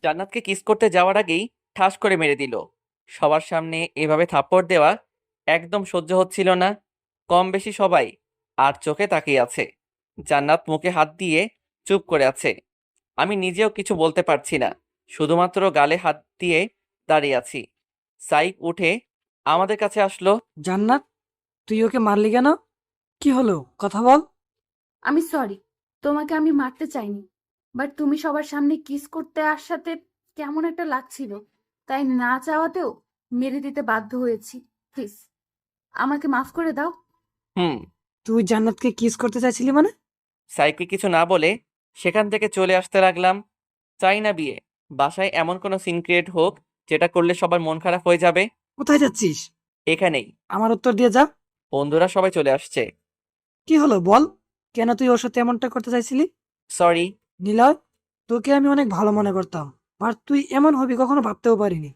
জান্নাতকে কিস করতে যাওয়ার আগেই ঠাস করে মেরে দিল। সবার সামনে এভাবে থাপ্পড় দেওয়া একদম সহ্য হচ্ছিল না। কম বেশি সবাই আর চোখে তাকিয়ে আছে। জান্নাত মুখে হাত দিয়ে চুপ করে আছে। আমি নিজেও কিছু বলতে পারছি না, শুধুমাত্র গালে হাত দিয়ে দাঁড়িয়ে আছি। সাইফ উঠে আমাদের কাছে আসলো। জান্নাত, তুই ওকে মারলি কেন? কি হলো, কথা বল। আমি সরি, তোমাকে আমি মারতে চাইনি, বাট তুমি সবার সামনে কিস করতে আসাতে কেমন একটা লাগছিল, তাই না চাওয়াতেও মেরে দিতে বাধ্য হয়েছি। প্লিজ আমাকে মাফ করে দাও। হুম। তুই জান্নাতকে কিস করতে চাইছিলি মানে? সাইফকে কিছু না বলে সেখান থেকে চলে আসতে লাগলাম। চাই না বিয়ে বাসায় এমন কোনো সিন ক্রিয়েট হোক যেটা করলে সবার মন খারাপ হয়ে যাবে। কোথায় যাচ্ছিস? এখানেই। আমার উত্তর দিয়ে যা। বন্ধুরা সবাই চলে আসছে। কি হলো বল, কেন তুই ওর সাথে এমনটা করতে চাইছিলি? সরি। নিলয়, তোকে আমি অনেক ভালো মনে করতাম, আর তুই এমন হবি কখনো ভাবতেও পারিনি।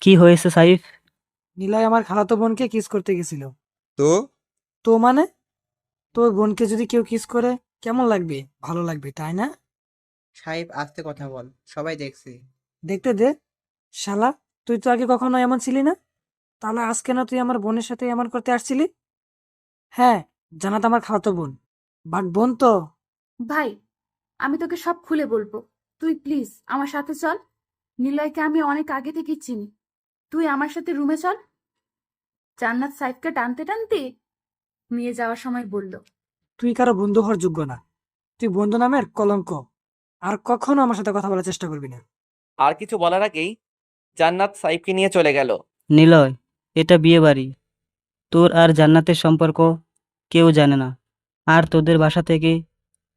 কি হয়েছে সাইফ? নিলয় আমার খালাতো বোনকে কিস করতে গেছিল। তো তো মানে, তোর বোনকে যদি কেউ কিস করে কেমন লাগবে? ভালো লাগবে, তাই না? সাহেব আস্তে কথা বল, সবাই দেখছে। দেখতে দে। শালা, তুই তো আগে কখনো এমন ছিলি না, তাহলে আজ কেন তুই আমার বোনের সাথে এমন করতে আসছিলি? হ্যাঁ, জানাত আমার খালাতো বোন, বাট বোন তো। ভাই, আমি তোকে সব খুলে বলবো, তুই প্লিজ আমার সাথে চল। নিলয়কে আমি অনেক আগে থেকেই চিনি, তুই আমার সাথে রুমে চল। জান্নাত সাইফকে টানতে টানতে নিয়ে যাওয়ার সময় বলল, তুই কারো বন্ধু হওয়ার যোগ্য না, তুই বন্ধু নামের কলঙ্ক। আর কখনো আমার সাথে কথা বলার চেষ্টা করবি না। আর কিছু বলার আগেই জান্নাত সাইফকে নিয়ে চলে গেল। নিলয়, এটা বিয়ে বাড়ি। তোর আর জান্নাতের সম্পর্ক কেউ জানে না। আর তোদের বাসা থেকে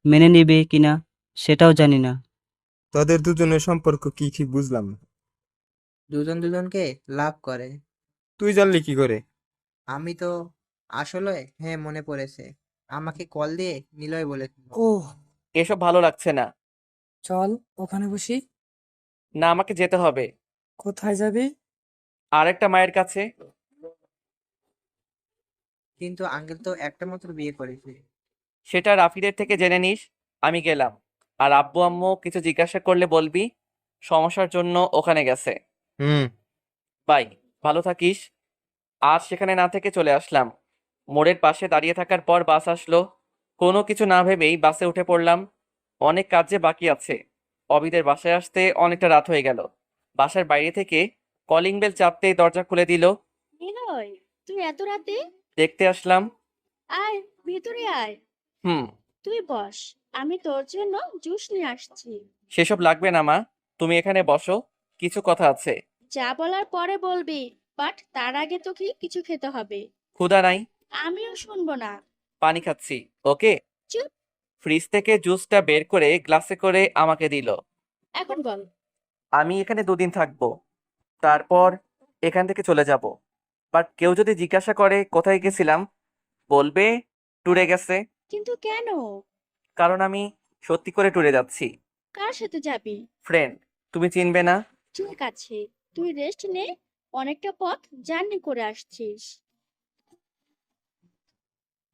মেনে নেবে কিনা সেটাও জানি না। তাদের দুজনের সম্পর্ক কি ঠিক বুঝলাম না। দুজন দুজনকে লাভ করে। তুই জানলি কি করে? আমি তো আসলে, হ্যাঁ মনে পড়েছে, আমাকে কল দিয়ে নিলয় বলেছিল। ওহ, এসব ভালো লাগছে না। চল ওখানে বসি। না, আমাকে যেতে হবে কোথায় যাবি? আরেকটা মায়ের কাছে। কিন্তু আঙ্কেল তো একটা মাত্র বিয়ে করেছে। সেটা রাফিদের থেকে জেনে নিস। আমি গেলাম। আর আব্বু আম্মু কিছু জিজ্ঞাসা করলে বলবি সমস্যার জন্য ওখানে গেছে। হুম। বাই। ভালো থাকিস। আজ সেখানে না থেকে চলে আসলাম। মোড়ের পাশে দাঁড়িয়ে থাকার পর বাস আসলো। কোনো কিছু না ভেবেই বাসে উঠে পড়লাম। অনেক কাজ যে বাকি আছে। অবিদের বাসায় আসতে অনেকটা রাত হয়ে গেল। বাসার বাইরে থেকে কলিং বেল চাপতেই দরজা খুলে দিল। নিলয়, তুই এত রাতে? দেখতে আসলাম। আয়, ভিতরে আয়। হুম। তুই বস, আমি তোর জন্য জুস নিয়ে আসছি। সেসব লাগবে না মা, তুমি এখানে বসো, কিছু কথা আছে। যা বলার পরে বলবি, বাট তার আগে তোকে কিছু খেতে হবে। ক্ষুধা নাই। আমিও শুনবো না। পানি খাচ্ছি। ওকে। চুপ। ফ্রিজ থেকে জুসটা বের করে গ্লাসে করে আমাকে দিল। এখন বল। আমি এখানে 2 দিন থাকবো, তারপর এখান থেকে চলে যাব। বাট কেউ যদি জিজ্ঞাসা করে কোথায় গেছিলাম, বলবে ট্যুরে গেছে। কিন্তু কেন? কারণ আমি সত্যি করে ট্যুরে যাচ্ছি। কার সাথে যাবি? ফ্রেন্ড, তুমি চিনবে না। ঠিক আছে, তুই রেস্ট নে। অনেকটা পথ জার্নি করে আসছিস।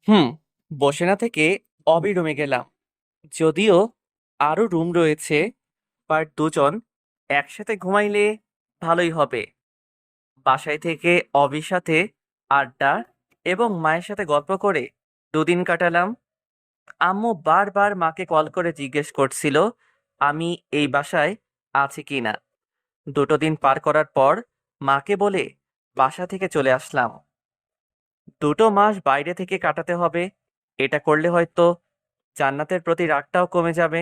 হুম। বসে না থেকে অবি রুমে গেলাম। যদিও আরো রুম রয়েছে, বাট দুজন একসাথে ঘুমাইলে ভালোই হবে। বাসায় থেকে অবির সাথে আড্ডা এবং মায়ের সাথে গল্প করে 2 দিন কাটালাম। আম্মু বারবার মাকে কল করে জিজ্ঞেস করছিল আমি এই বাসায় আছি কিনা। 2 দিন পার করার পর মাকে বলে বাসা থেকে চলে আসলাম। 2 মাস বাইরে থেকে কাটাতে হবে। এটা করলে হয়তো জান্নাতের প্রতি রাগটাও কমে যাবে।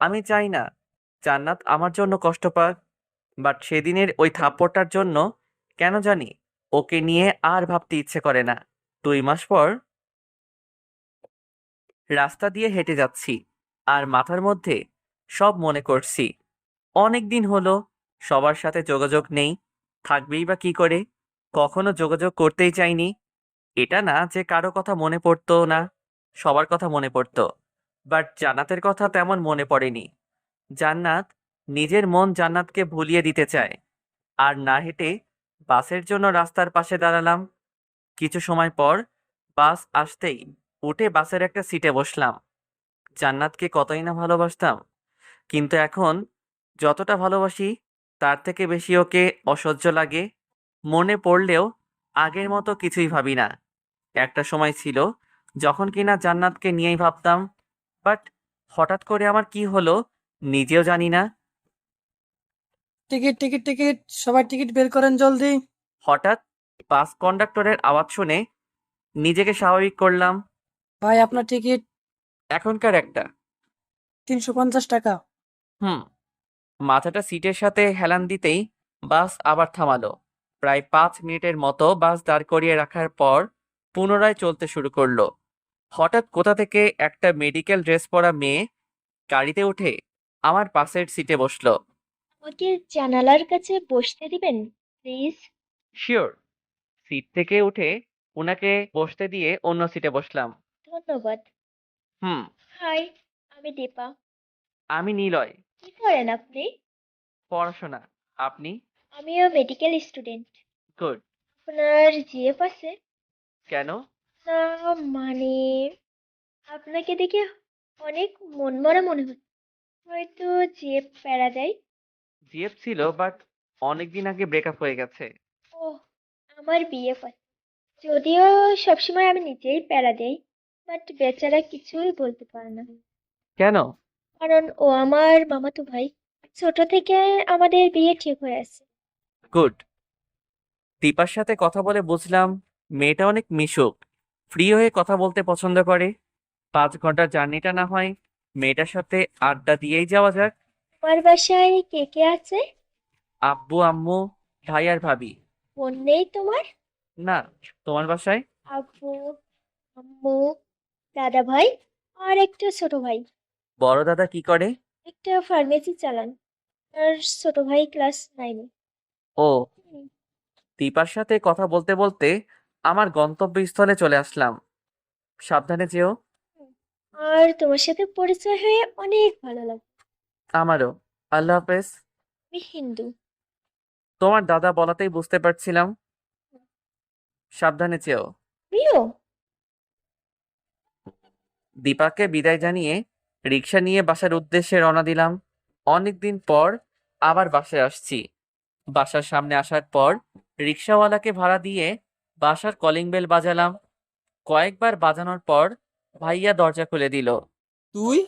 আমি চাই না জান্নাত আমার জন্য কষ্ট পাক, বাট সেদিনের ওই থাপ্পড়টার জন্য কেন জানি ওকে নিয়ে আর ভাবতে ইচ্ছে করে না। 2 মাস পর রাস্তা দিয়ে হেঁটে যাচ্ছি আর মাথার মধ্যে সব মনে করছি। অনেক দিন হলো সবার সাথে যোগাযোগ নেই, থাকবেই বা কি করে। কখনো যোগাযোগ করতেই চাইনি। এটা না যে কারো কথা মনে পড়তো না, সবার কথা মনে পড়তো। বাট জান্নাতের কথা তেমন মনে পড়েনি। জান্নাত নিজের মন জান্নাতকে ভুলিয়ে দিতে চায়। আর না হেঁটে বাসের জন্য রাস্তার পাশে দাঁড়ালাম। কিছু সময় পর বাস আসতেই উঠে বাসের একটা সিটে বসলাম। জান্নাতকে কতই না ভালোবাসতাম, কিন্তু এখন যতটা ভালোবাসি তার থেকে বেশি ওকে অসহ্য লাগে। মনে পড়লেও আগের মতো কিছুই ভাবি না। একটা সময় ছিল যখন কিনা জান্নাতকে নিয়েই ভাবতাম, বাট হঠাৎ করে আমার কি হলো নিজেও জানি না। টিকিট টিকিট টিকিট, সবাই টিকিট বের করেন জলদি। হঠাৎ বাস কন্ডাক্টরের আওয়াজ শুনে নিজেকে স্বাভাবিক করলাম। ভাই আপনার টিকিট। এখনকার একটা। 350 টাকা। হুম। মাথাটা সিটের সাথে হেলান দিতেই বাস আবার থামালো। প্রায় 5 মিনিটের মতো বাস দাঁড় করিয়ে রাখার পর পুনরায় চলতে শুরু করলো। হঠাৎ কোথা থেকে একটা মেডিকেল ড্রেস পরা মেয়ে গাড়িতে উঠে আমার পাশের সিটে বসলো। আমাকে জানালার কাছে বসতে দিবেন প্লিজ। শিওর। সিট থেকে উঠে ওনাকে বসতে দিয়ে অন্য সিটে বসলাম। ধন্যবাদ। হুম। হাই, আমি দীপা। আমি নিলয়। কি করেন আপনি? পড়াশোনা। আপনি? আমিও মেডিকেল স্টুডেন্ট। গুড। আপনার জিএফ আছে? কেন? না, মানে আপনাকে দেখে অনেক মনমরা মনে হচ্ছে। হয়তো জিএফ প্যারা দেয়। জিএফ ছিল, বাট অনেকদিন আগে ব্রেকআপ হয়ে গেছে। ওহ, আমার বিএফ আছে। যদিও সবসময় আমি নিজেই প্যারা দেই, বাট বেচারা কিছুই বলতে পারে না। কেন? কারণ ও আমার মামাতো ভাই। ছোট থেকে আমাদের বিয়ে ঠিক হয়ে আছে। গুড। দীপার সাথে কথা বলে বুঝলাম মেয়েটা অনেক মিশুক, ফ্রি হয়ে কথা বলতে পছন্দ করে। 5 ঘন্টার জার্নিটা না হয় মেয়েটার সাথে আড্ডা দিয়েই যাওয়া যাক। আমার বাসায় কে কে আছে? আব্বু, আম্মু, ভাই আর ভাবি। বোন নেই তোমার? না। তোমার বাসায়? আব্বু, আম্মু, দাদা ভাই আর একটা ছোট ভাই। বড় দাদা কি করে? একটা ফার্মেসি চালান। আর ছোট ভাই ক্লাস 9-এ। ও। দীপার সাথে কথা বলতে বলতে আমার গন্তব্যস্থলে চলে আসলাম। সাবধানে যেও। আর তোমার সাথে পরিচয় হয়ে অনেক ভালো লাগে। আমারও। আল্লাহ হাফেজ। আমি হিন্দু। তোমার দাদা বলাতেই বুঝতে পারছিলাম। সাবধানে যেও। প্রিয়। দীপাকে বিদায় জানিয়ে রিক্সা নিয়ে বাসার উদ্দেশ্যে রওনা দিলাম। অনেকদিন পর আবার বাসায় আসছি। বাসার সামনে আসার পর রিক্সাওয়ালাকে ভাড়া দিয়ে বাসার কলিং বেল বাজালাম। কয়েকবার বাজানোর পর ভাইয়া দরজা খুলে দিল। তুই?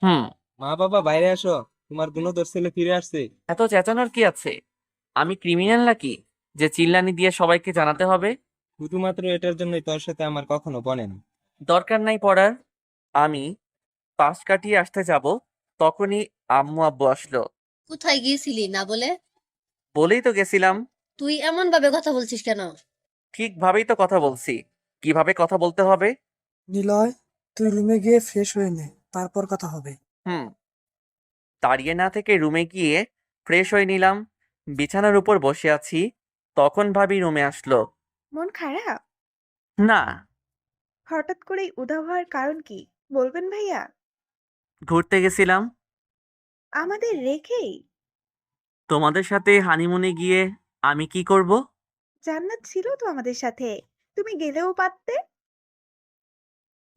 হুম। মা বাবা বাইরে আসো, তোমার গুণধর ছেলে ফিরে আসছে। এত চেঁচানোর কি আছে? আমি ক্রিমিনাল নাকি যে চিল্লানি দিয়ে সবাইকে জানাতে হবে? শুধুমাত্র এটার জন্যই তোর সাথে আমার কখনো বনে না। দরকার নাই পড়ার। আমি পাশ কাটিয়ে আসতে যাব, তখনই আম্মু আব্বু আসলো। কোথায় গিয়েছিলি না বলে? বলেই তো গেছিলাম। তুই এমন ভাবে কথা বলছিস কেন? ঠিকভাবেই তো কথা বলছি। কিভাবে কথা বলতে হবে? নিলয়, তুই রুমে গিয়ে ফ্রেশ হয়ে নে, তারপর কথা হবে। হুম। দাঁড়িয়ে না থেকে রুমে গিয়ে ফ্রেশ হয়ে নিলাম। বিছানার উপর বসে আছি, তখন ভাবি রুমে আসলো। মন খারাপ? না। হঠাৎ করেই উধাও হওয়ার কারণ কি বলবেন ভাইয়া? ঘুরতে গেছিলাম। আমাদের রেখেই? তোমাদের সাথে হানিমুনে গিয়ে আমি কি করব? জান্নাত ছিল তো আমাদের সাথে, তুমি গেলেও পারতে।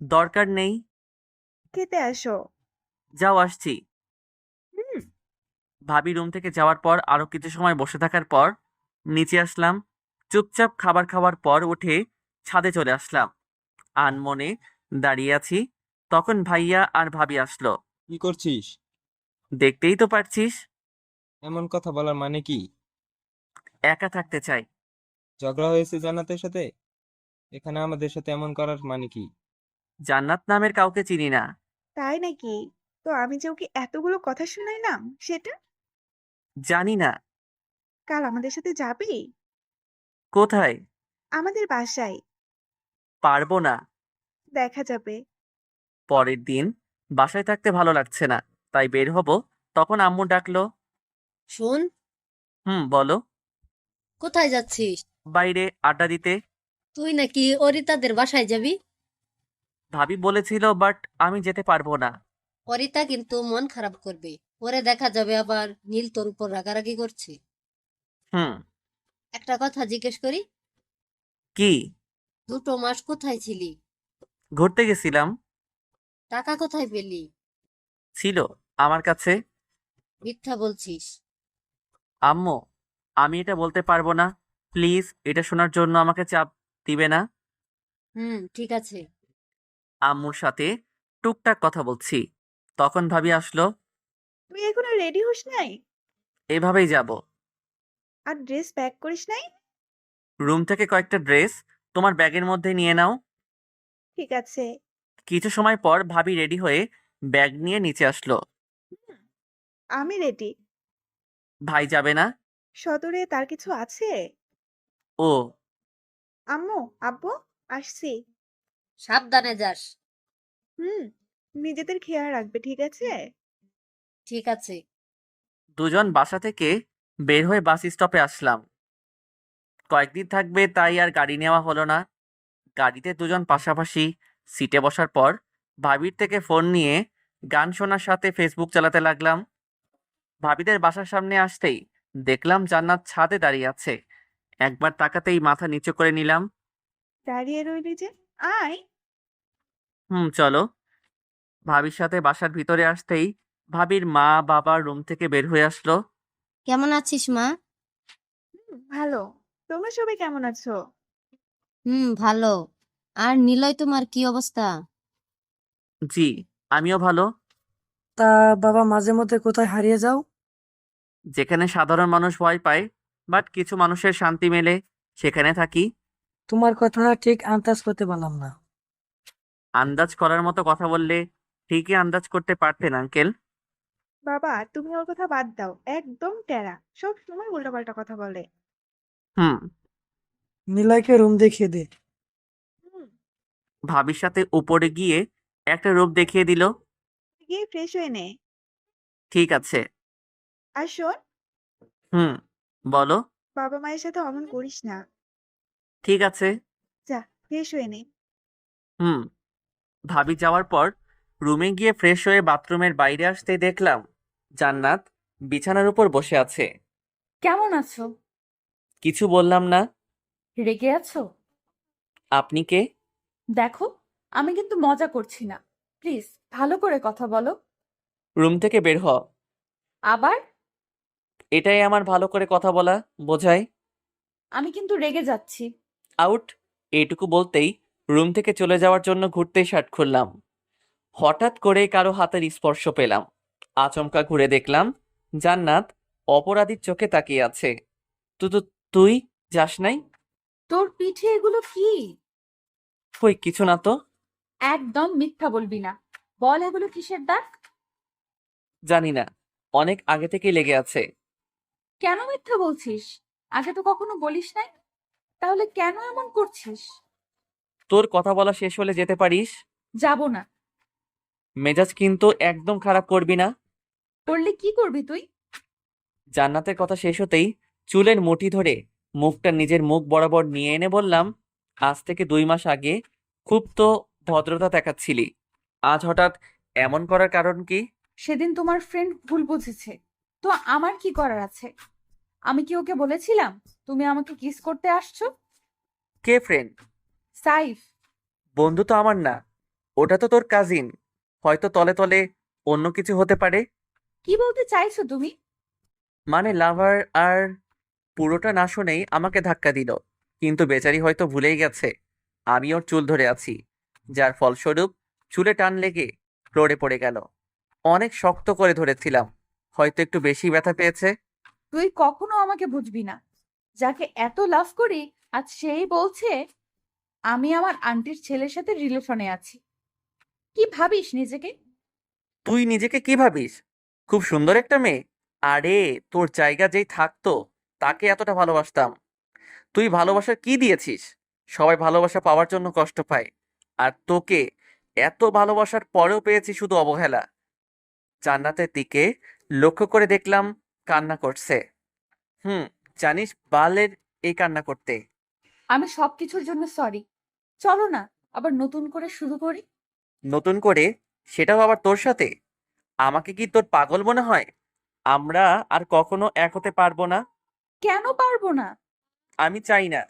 দরকার নেই। খেতে আসো। যাও, আসছি। হুম। ভাবি রুম থেকে যাওয়ার পর আরো কিছু সময় বসে থাকার পর নিচে আসলাম। চুপচাপ খাবার খাওয়ার পর উঠে ছাদে চলে আসলাম। আনমনে দাঁড়িয়ে আছি, তখন ভাইয়া আর ভাবি আসলো। কি করছিস? দেখতেই তো পারছিস। এমন কথা বলার মানে কি? একা থাকতে চাই। ঝগড়া হয়েছে জান্নাতের সাথে? এখানে আমাদের সাথে এমন করার মানে কি? জান্নাত নামের কাউকে চিনি না। তাই নাকি? তো আমি যে ওকে এতগুলো কথা শোনাইলাম সেটা? জানি না। কাল আমাদের সাথে যাবে? কোথায়? আমাদের বাসায়। পারবো না। দেখা যাবে। পরের দিন বাসায় থাকতে ভালো লাগছে না, তাই বের হব, তখন আম্মু ডাকলো। শোন, হুম, বলো। কোথায় যাচ্ছিস? বাইরে আড্ডা দিতে। তুই নাকি অরিতাদের বাসায় যাবি? ভাবি বলেছিল, বাট আমি যেতে পারবো না। অরিতা কিন্তু মন খারাপ করবে, পরে দেখা যাবে আবার নীল তোর উপর রাগারাগি করছে। হুম। একটা কথা জিজ্ঞেস করি, কি? 2 মাস কোথায় ছিলি? ঘুরতে গেছিলাম। টাকা কোথায় পেলি? ছিল আমার কাছে। মিথ্যা বলছিস। আম্মু, আমি এটা বলতে পারবো না। প্লিজ, এটা শোনার জন্য আমাকে চাপ দিবে না। ঠিক আছে। আম্মুর সাথে টুকটাক কথা বলছি, তখন ভাবি আসলো। তুই এখনো রেডি হোস নাই? এভাবেই যাব। আর ড্রেস প্যাক করিস নাই? রুম থেকে কয়েকটা ড্রেস তোমার ব্যাগের মধ্যে নিয়ে নাও। ঠিক আছে। কিছু সময় পর ভাবি রেডি হয়ে ব্যাগ নিয়ে নিচে আসলো। হুম, আমি রেডি। ভাই যাবে না? সদরে তার কিছু আছে? ও, আম্মু, আব্বু, আসছি। সাবধানে যাস। হুম, নিজেদের খেয়াল রাখবে, ঠিক আছে? ঠিক আছে। দুজন বাসা থেকে বের হয়ে বাস স্টপে আসলাম। কয়েকদিন থাকবে তাই আর গাড়ি নেওয়া হলো না। গাড়িতে দুজন পাশাপাশি সিটে বসার পর ভাবির থেকে ফোন নিয়ে গান শোনার সাথে ফেসবুক চালাতে লাগলাম। ভাবিদের বাসার সামনে আসতেই দেখলাম জান্নাত ছাদে দাঁড়িয়ে আছে। একবার তাকাতেই মাথা নিচু করে নিলাম। দাঁড়িয়ে রইলি যে, আয়। চলো। ভাবির সাথে বাসার ভিতরে আসতেই ভাবির মা বাবা রুম থেকে বের হয়ে আসলো। কেমন আছিস মা? ভালো। তোমরা সবাই কেমন আছো? ভালো। আর নিলয় তোমার কি অবস্থা? জি, আমিও ভালো। তা বাবা, মাঝে মধ্যে কোথায় হারিয়ে যাও? যেখানে সাধারণ মানুষ ভয় পায় বাট কিছু মানুষের শান্তি মেলে, সেখানে থাকি। তোমার কথা ঠিক আন্দাজ করতে পারলাম না। আন্দাজ করার মতো কথা বললে ঠিকই আন্দাজ করতে পারতেন আঙ্কেল। বাবা, তুমি ওর কথা বাদ দাও, একদম টেরা, সব সময় উল্টাপাল্টা কথা বলে। হুম। নিলয়কে রুম দেখিয়ে দে। হুম, ভাবির সাথে উপরে গিয়ে একটা রূপ দেখিয়ে দিল। গিয়ে ফ্রেশ হয়ে নে। ঠিক আছে। আর শোন, হুম, বলো। বাবা মায়ের সাথে অমন করিস না। ঠিক আছে। যা, ফ্রেশ হয়ে নে। হুম। ভাবি যাওয়ার পর রুমে গিয়ে ফ্রেশ হয়ে বাথরুমের বাইরে আসতেই দেখলাম জান্নাত বিছানার উপর বসে আছে। কেমন আছো? কিছু বললাম না। রেগে আছো? আপনি কে? দেখো, আমি কিন্তু মজা করছি না। প্লিজ, ভালো করে কথা বলো। রুম থেকে বের হ। আবার? এটাই আমার ভালো করে কথা বলা বোঝায়। আমি কিন্তু রেগে যাচ্ছি। আউট। এইটুকু বলতেই রুম থেকে চলে যাওয়ার জন্য ঘুরতেই শার্ট খুললাম। হঠাৎ করে কারো হাতের স্পর্শ পেলাম। আচমকা ঘুরে দেখলাম জান্নাত অপরাধীর চোখে তাকিয়ে আছে। তু তু তুই যাস নাই? তোর পিঠে এগুলো কি? কই কিছু না তো। একদম মিথ্যা বলবি না। বল, এগুলো কিসের দাগ? জানি না, অনেক আগে থেকেই লেগে আছে। কেন মিথ্যা বলছিস? আগে তো কখনো বলিস নাই। তাহলে কেন এমন করছিস? তোর কথা বলা শেষ হলে যেতে পারিস। যাব না। মেজাজ কিন্তু একদম খারাপ করবি না। করলে কি করবি তুই? জান্নাতের কথা শেষ হতেই চুলের মুঠি ধরে মুখটা নিজের মুখ বরাবর নিয়ে এনে বললাম, আজ থেকে 2 মাস আগে খুব তো ভদ্রতা দেখাচ্ছিলি, আজ হঠাৎ এমন করার কারণ কি? সেদিন তোমার ফ্রেন্ড ভুল বুঝেছে, তো আমার কি করার আছে? আমি কি ওকে বলেছিলাম তুমি আমাকে কিস করতে আসছো? কে ফ্রেন্ড? সাইফ। বন্ধু তো আমার না, ওটা তো তোর কাজিন। হয়তো তলে তলে অন্য কিছু হতে পারে। কি বলতে চাইছো তুমি? মানে লাভার। আর পুরোটা না শুনেই আমাকে ধাক্কা দিল, কিন্তু বেচারি হয়তো ভুলেই গেছে আমি ওর চুল ধরে আছি, যার ফলস্বরূপ চুলে টান লেগে ফ্লোরে পড়ে গেল। অনেক শক্ত করে ধরেছিলাম, হয়তো একটু বেশি ব্যথা পেয়েছে। তুই কখনো আমাকে বুঝবি না। যাকে এত লাভ করি, আজ সেই বলছে আমি আমার আন্টির ছেলের সাথে রিলেশনে আছি। কি ভাবিস নিজেকে? তুই নিজেকে কি ভাবিস? খুব সুন্দর একটা মেয়ে। আরে, তোর জায়গা যেই থাকতো তাকে এতটা ভালোবাসতাম। তুই ভালোবাসার কি দিয়েছিস? সবাই ভালোবাসা পাওয়ার জন্য কষ্ট পায়, আর তোকে এত ভালোবাসার পরেও পেয়েছি শুধু অবহেলা। জান্নাতের দিকে লক্ষ্য করে দেখলাম কান্না করছে। হুম, জানিস বালের এই কান্না করতে। আমি সবকিছুর জন্য সরি। চলো না, আবার নতুন করে শুরু করি। নতুন করে? সেটাও আবার তোর সাথে? আমাকে কি তোর পাগল মনে হয়? আমরা আর কখনো এক হতে পারবো না। কেন পারবো না? আমি চাই না।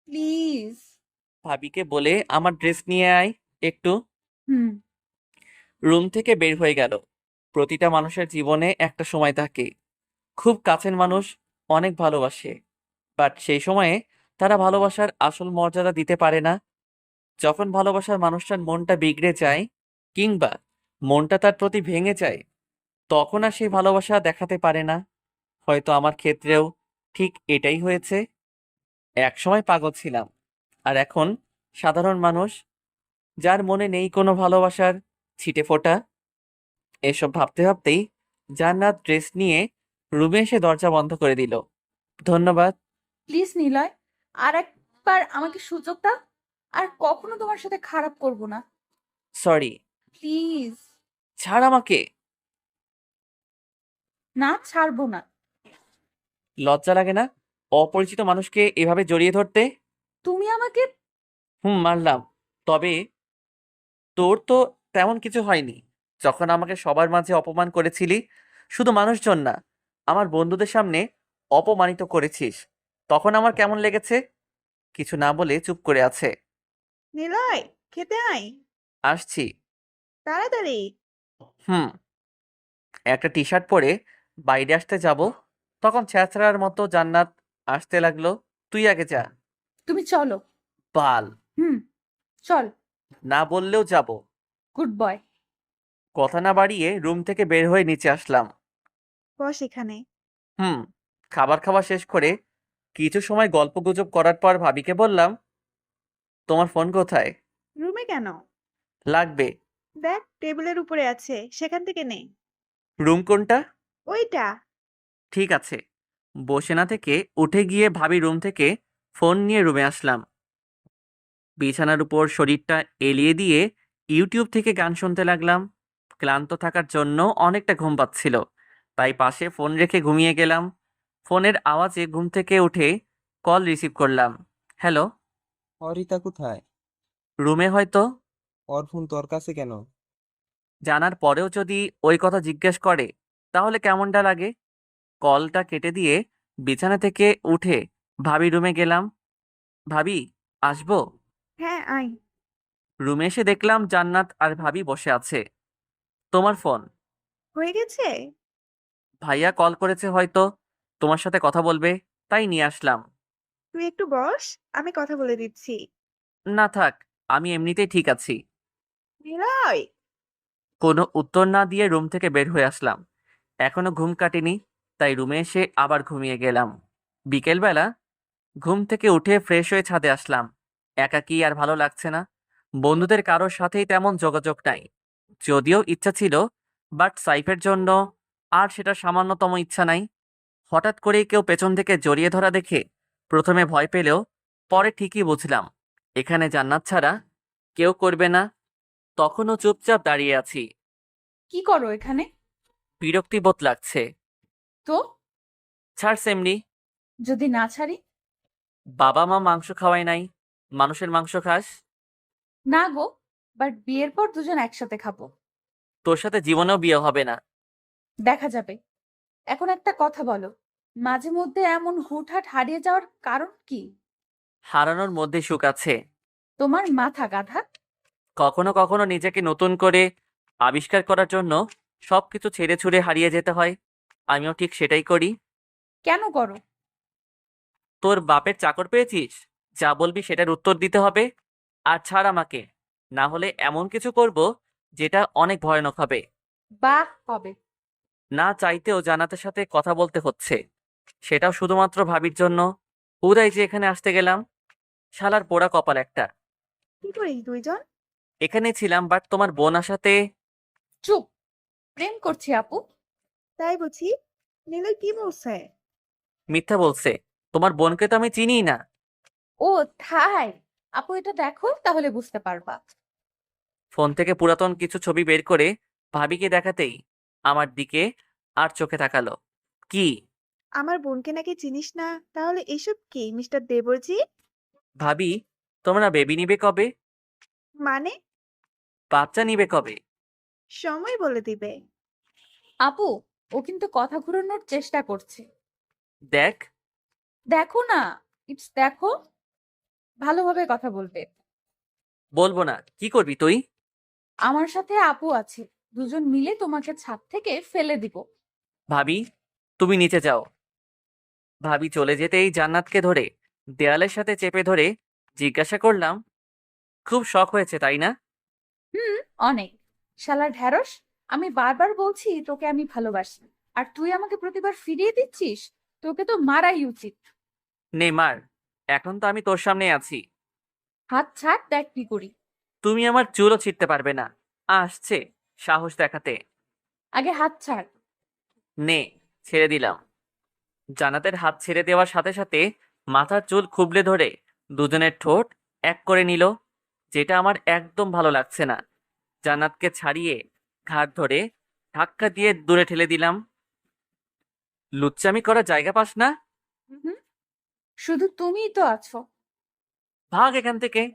প্লিজ। ভাবিকে বলে আমার ড্রেস নিয়ে আয় একটু। হুম। রুম থেকে বের হয়ে গেল। প্রতিটা মানুষের জীবনে একটা সময় থাকে, খুব কাছের মানুষ অনেক ভালোবাসে, বাট সেই সময়ে তারা ভালোবাসার আসল মর্যাদা দিতে পারে না। যখন ভালোবাসার মানুষটার মনটা বিগড়ে যায় কিংবা মনটা তার প্রতি ভেঙে যায়, তখন আর সেই ভালোবাসা দেখাতে পারে না। হয়তো আমার ক্ষেত্রেও ঠিক এটাই হয়েছে। একসময় পাগল ছিলাম, আর এখন সাধারণ মানুষ, যার মনে নেই কোনো ভালোবাসার ছিটেফোঁটা। এসব ভাবতে ভাবতেই জান্নাত ড্রেস নিয়ে রুমে এসে দরজা বন্ধ করে দিল। ধন্যবাদ। প্লিজ নিলয়, আর একবার আমাকে সুযোগ দাও। আর কখনো তোমার সাথে খারাপ করব না। সরি। প্লিজ। ছাড় আমাকে। না, ছাড়বো না। লজ্জা লাগে না অপরিচিত মানুষকে এভাবে জড়িয়ে ধরতে? তুমি আমাকে মারলাম। তবে তোর তো তেমন কিছু হয়নি। যখন আমাকে সবার মাঝে অপমান করেছিলি, শুধু মানুষজন না, আমার বন্ধুদের সামনে অপমানিত করেছিস, তখন আমার কেমন লেগেছে? কিছু না বলে চুপ করে আছে। নিলয়, খেতে আয় আসছি। তাড়াতাড়ি। হুম। একটা টি শার্ট পরে বাইরে আসতে যাব, তখন ছ্যাঁচড়ার মতো জান্নাত আসতে লাগলো। তুই আগে যা। তুমি চলো। বাল। হুম, চল। না বললেও যাব। Good boy. কথা না বাড়িয়ে রুম থেকে বের হয়ে নিচে আসলাম। বস এখানে। হুম। খাবার খাওয়া শেষ করে কিছু সময় গল্পগুজব করার পর ভাবিকে বললাম, তোমার ফোন কোথায়? রুমে কেন? লাগবে। দেখ, টেবিলের উপরে আছে, সেখান থেকে নে। রুম কোনটা? ওইটা। ঠিক আছে। বসে না থেকে উঠে গিয়ে ভাবি রুম থেকে ফোন নিয়ে রুমে আসলাম। বিছানার উপর শরীরটা এলিয়ে দিয়ে ইউটিউব থেকে গান শুনতে লাগলাম। ক্লান্ত থাকার জন্য অনেকটা ঘুম পাচ্ছিল, তাই পাশে ফোন রেখে ঘুমিয়ে গেলাম। ফোনের আওয়াজে ঘুম থেকে উঠে কল রিসিভ করলাম। হ্যালো। অরিতা কোথায়? রুমে হয়তো। ওর ফোন তোর কাছে কেন? জানার পরেও যদি ওই কথা জিজ্ঞেস করে, তাহলে কেমনটা লাগে? কলটা কেটে দিয়ে বিছানা থেকে উঠে ভাবি রুমে গেলাম। ভাবি, আসবো? হ্যাঁ, আয়। রুমে এসে দেখলাম জান্নাত আর ভাবি বসে আছে। তোমার ফোন? হয়ে গেছে? ভাইয়া কল করেছে, হয়তো তোমার সাথে কথা বলবে, তাই নিয়ে আসলাম। তুই একটু বস, আমি কথা বলে দিচ্ছি। না থাক, আমি এমনিতেই ঠিক আছি। নিলয়। কোনো উত্তর না দিয়ে রুম থেকে বের হয়ে আসলাম। এখনো ঘুম কাটেনি, তাই রুমে এসে আবার ঘুমিয়ে গেলাম। বিকেলবেলা ঘুম থেকে উঠে ফ্রেশ হয়ে ছাদে আসলাম। একাকী আর ভালো লাগছে না। বন্ধুদের কারোর সাথেই তেমন যোগাযোগ নাই। যদিও ইচ্ছা ছিল, বাট সাইফের জন্য আর সেটা সামান্যতম ইচ্ছা নাই। হঠাৎ করেই কেউ পেছন থেকে জড়িয়ে ধরা দেখে প্রথমে ভয় পেলেও পরে ঠিকই বুঝলাম, এখানে জান্নাত ছাড়া কেউ করবে না। তখনও চুপচাপ দাঁড়িয়ে আছি। কি করো এখানে? বিরক্তিবোধ লাগছে। তো ছাড় সেমনি। যদি না ছাড়ি? বাবা মা মাংস খাওয়ায় নাই, মানুষের মাংস খাস? না গো, বাট বিয়ের পর দুজন একসাথে খাবো। তোর সাথে জীবনেও বিয়ে হবে না। দেখা যাবে। এখন একটা কথা বলো, মাঝে মধ্যে এমন হুটহাট হারিয়ে যাওয়ার কারণ কি? হারানোর মধ্যে সুখ আছে। তোমার মাথা গাধা। কখনো কখনো নিজেকে নতুন করে আবিষ্কার করার জন্য সবকিছু ছেড়ে ছুড়ে হারিয়ে যেতে হয়। আমিও ঠিক সেটাই করি। কেন করো? তোর বাপের চাকর পেয়েছিস, যা বলবি সেটার উত্তর দিতে হবে। আর ছাড় আমাকে, না হলে এমন কিছু করব যেটা অনেক ভয়ানক হবে। বাহ, হবে। না চাইতেও জান্নাতের সাথে কথা বলতে হচ্ছে, সেটাও শুধুমাত্র ভাবির জন্য। হুদাই যে এখানে আসতে গেলাম। শালার পোড়া কপাল একটা। কি করিস দুইজন? এখানে ছিলাম, বাট তোমার বোন আসাতে। চুপ। প্রেম করছি আপু। তাই বুঝি? নিলয় কি বলছে? মিথ্যা বলছে। তোমার বোনকে তো আমি চিনিই না। ও তাই? আপু এটা দেখো, তাহলে বুঝতে পারবা। ফোন থেকে পুরাতন কিছু ছবি বের করে ভাবিকে দেখাতেই আমার দিকে আর চোখে তাকালো। কি? আমার বোনকে নাকি চিনিস না? তাহলে এসব কি মিস্টার দেবরজি? ভাবি, তোমরা বেবি নিবে কবে? মানে? বাচ্চা নিবে কবে? সময় বলে দিবে। আপু, ও কিন্তু কথা ঘুরানোর চেষ্টা করছে। দেখ। দেখো না, ইটস দেখো। ভালোভাবে কথা বলবে। বলবো না, কি করবি তুই? আমার সাথে আপু আছে, দুজন মিলে তোমাকে ছাদ থেকে ফেলে দিব। ভাবি, তুমি নিচে যাও। ভাবি চলে যেতেই জান্নাতকে ধরে দেয়ালের সাথে চেপে ধরে জিজ্ঞাসা করলাম, খুব শখ হয়েছে তাই না? হুম, অনেক। শালা ঢ্যাঁড়স, আমি বারবার বলছি তোকে আমি ভালোবাসি, আর তুই আমাকে প্রতিবার ফিরিয়ে দিচ্ছিস। তোকে তো মারাই উচিত। নে মার, এখন তো আমি তোর সামনে আছি। হাত ছাড়, দেখ কি করি। তুমি আমার চুলও ছিঁড়তে পারবে না। আসছে সাহস দেখাতে। আগে হাত ছাড়। নে, ছেড়ে দিলাম। জান্নাতের হাত ছেড়ে দেওয়ার সাথে সাথে মাথার চুল খুবলে ধরে দুজনের ঠোঁট এক করে নিল, যেটা আমার একদম ভালো লাগছে না। জান্নাতকে ছাড়িয়ে ঘাড় ধরে ধাক্কা দিয়ে দূরে ঠেলে দিলাম। লুচ্চামি করার জায়গা পাস না? হুম, শুধু তুমিই তো আছো। ভাগ এখান থেকে।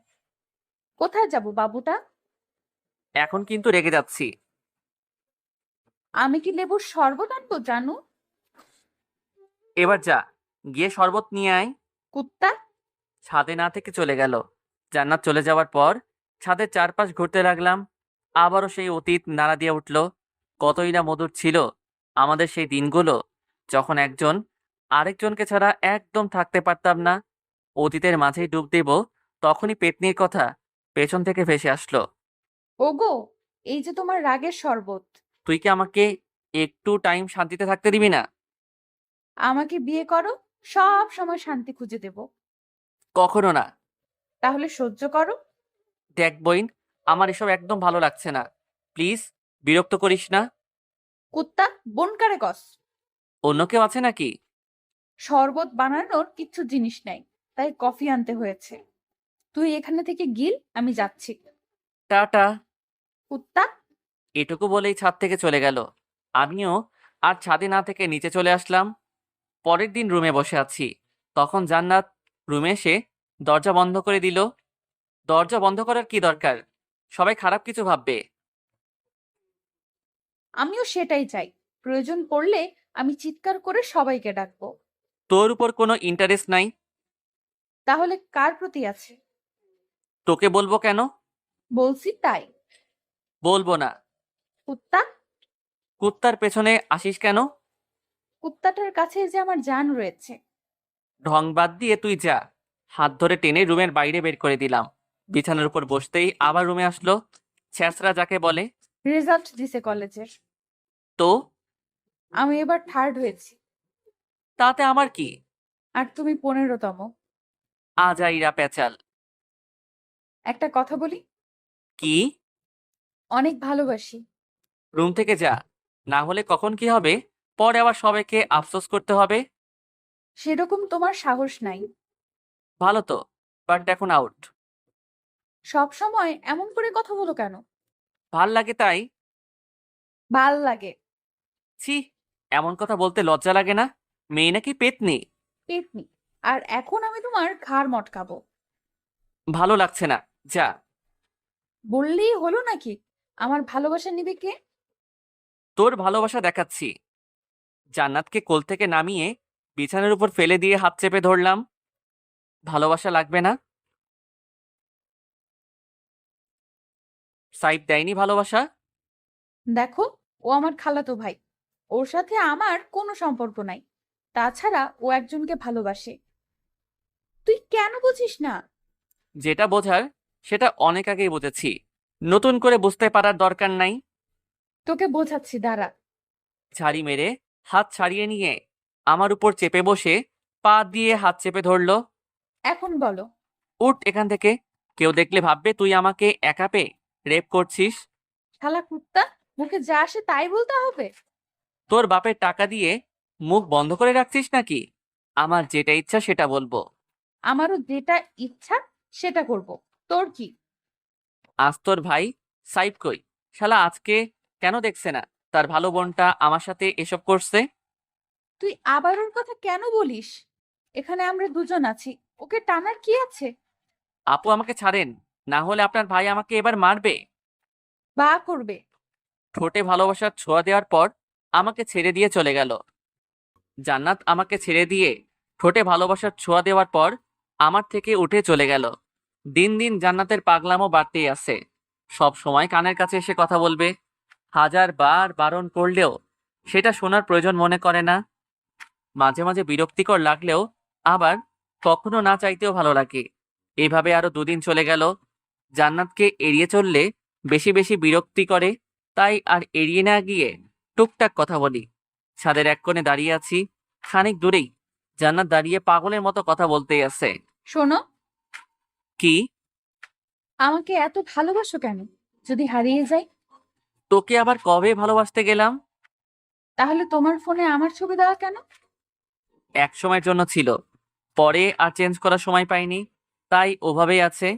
কোথায় যাব বাবুটা? এখন কিন্তু রেগে যাচ্ছি। আমি কি লেবুর শরবত আনবো জানু? এবার যা, গিয়ে শরবত নিয়ে আয়। কুত্তা! ছাদে না থেকে চলে গেল। জান্নাত চলে যাওয়ার পর ছাদের চারপাশ ঘুরতে লাগলাম। আবারও সেই অতীত নাড়া দিয়ে উঠল। কতই না মধুর ছিল আমাদের সেই দিনগুলো, যখন একজন আরেকজনকে ছাড়া একদম থাকতে পারতাম না। অতীতের মাঝেই ডুব দেব, তখনই পেতনির কথা পেছন থেকে ভেসে আসলো। ওগো, এই যে তোমার রাগের শরবত। তুই কি আমাকে একটু টাইম শান্তিতে থাকতে দিবি না? আমাকে বিয়ে করো, সব সময় শান্তি খুঁজে দেব। কখনো না। তাহলে সহ্য করো। দেখ বইন, আমার এসব একদম ভালো লাগছে না। প্লিজ, বিরক্ত করিস না। কুত্তা, বনকারে কস। অন্য কেউ আছে নাকি? শরবত বানানোর কিচ্ছু জিনিস নাই, তাই কফি আনতে হয়েছে। তুই এখানে থেকে গিল, আমি যাচ্ছি। টাটা। কুত্তা! এটুকু বলেই ছাদ থেকে চলে গেল। আমিও আর ছাদে না থেকে নিচে চলে আসলাম। পরের দিন রুমে বসে আছি, তখন জান্নাত রুমে এসে দরজা বন্ধ করে দিল। দরজা বন্ধ করার কি দরকার? সবাই খারাপ কিছু ভাববে। আমিও সেটাই চাই। প্রয়োজন পড়লে আমি চিৎকার করে সবাইকে ডাকবো। তোর উপর কোনো ইন্টারেস্ট নাই। তাহলে কার প্রতি আছে? তোকে বলবো কেন? বলছি তাই। বলবো না। কুত্তা! কুত্তার পেছনে আসিস কেন? কুত্তাটার কাছে যে আমার জান রয়েছে। ঢং বাদ দিয়ে তুই যা। হাত ধরে টেনে রুমের বাইরে বের করে দিলাম। বিছানার উপর বসতেই আবার রুমে আসলো। ছ্যাঁচড়া যাকে বলে। রেজাল্ট দিছে কলেজের। তো আমি এবার থার্ড হয়েছি। তাতে আমার কি? আর তুমি 15তম। আজাইরা পেঁচাল। একটা কথা বলি, কি? অনেক ভালোবাসি। রুম থেকে যা, না হলে কখন কি হবে পরে আবার সবাইকে আফসোস করতে হবে। সেরকম তোমার সাহস নাই। ভালো তো, বাট এখন আউট। সব সময় এমন করে কথা বলো কেন? ভাল লাগে তাই। ভাল লাগে। ছি, এমন কথা বলতে লজ্জা লাগে না? মেয়ে নাকি পেতনি? পেতনি। আর এখন আমি তোমার ঘাড় মটকাবো। ভালো লাগছে না, যা। বললেই হলো নাকি? আমার ভালোবাসা নিবে কে? তোর ভালোবাসা দেখাচ্ছি। জান্নাতকে কোল থেকে নামিয়ে বিছানার উপর ফেলে দিয়ে হাত চেপে ধরলাম। ভালোবাসা লাগবে না? সাইড দেয়নি ভালোবাসা? দেখো, ও আমার খালাতো ভাই। ওর সাথে আমার কোনো সম্পর্ক নাই। তাছাড়া ও একজনকে ভালোবাসে। তুই কেন বুঝিস না? যেটা বোঝার সেটা অনেক আগেই বুঝেছি। নতুন করে বুঝতে পারার দরকার নাই। তোকে বোঝাচ্ছি, দাঁড়া। ঝাড়ি মেরে হাত ছাড়িয়ে নিয়ে আমার উপর চেপে বসে পা দিয়ে হাত চেপে ধরলো। এখন বলো। উঠ এখান থেকে। কেউ দেখলে ভাববে তুই আমাকে একা পেয়ে রেপ করছিস। শালা কুত্তা, মুখে যা আসে তাই বলতে হবে? তোর বাপের টাকা দিয়ে মুখ বন্ধ করে রাখছিস নাকি? আমার যেটা ইচ্ছা সেটা বলবো। আমারও যেটা ইচ্ছা সেটা করব। তোর কি? আজ তোর ভাই সাইব কই? শালা আজকে কেন দেখছে না তার ভালো বোনটা আমার সাথে এসব করছে? তুই আবার ওর কথা কেন বলিস? এখানে আমরা দুজন আছি, ওকে টানার কি আছে? আপু আমাকে ছাড়েন, না হলে আপনার ভাই আমাকে এবার মারবে। বা করবে। ঠোঁটে ভালোবাসার ছোঁয়া দেওয়ার পর আমাকে ছেড়ে দিয়ে চলে গেল। জান্নাত আমাকে ছেড়ে দিয়ে ঠোঁটে ভালোবাসার ছোঁয়া দেওয়ার পর আমার থেকে উঠে চলে গেল। দিন দিন জান্নাতের পাগলামো বাড়তেই আছে। সব সময় কানের কাছে এসে কথা বলবে, 1000 বার বারণ করলেও সেটা শোনার প্রয়োজন মনে করে না। মাঝে মাঝে বিরক্তিকর লাগলেও আবার কখনো না চাইতেও ভালো লাগে। এভাবে আরো 2 দিন চলে গেল। জান্নাতকে এড়িয়ে চললে বেশি বেশি বিরক্তি করে, তাই আর এড়িয়ে না গিয়ে টুকটাক কথা বলি। ছাদের এক কোণে দাঁড়িয়ে আছি, খানিক দূরেই জান্নাত দাঁড়িয়ে পাগলের মতো কথা বলতেই আছে। শোনো, কি? আমাকে এত ভালোবাসো কেন? যদি হারিয়ে যাই, তোকে আবার কবে ভালোবাসতে গেলাম? তাহলে তোমার ফোনে আমার ছবি দেওয়া কেন? এক সময়ের জন্য ছিল, পরে আর চেঞ্জ করার সময় পাইনি, তাই ওভাবেই আছে।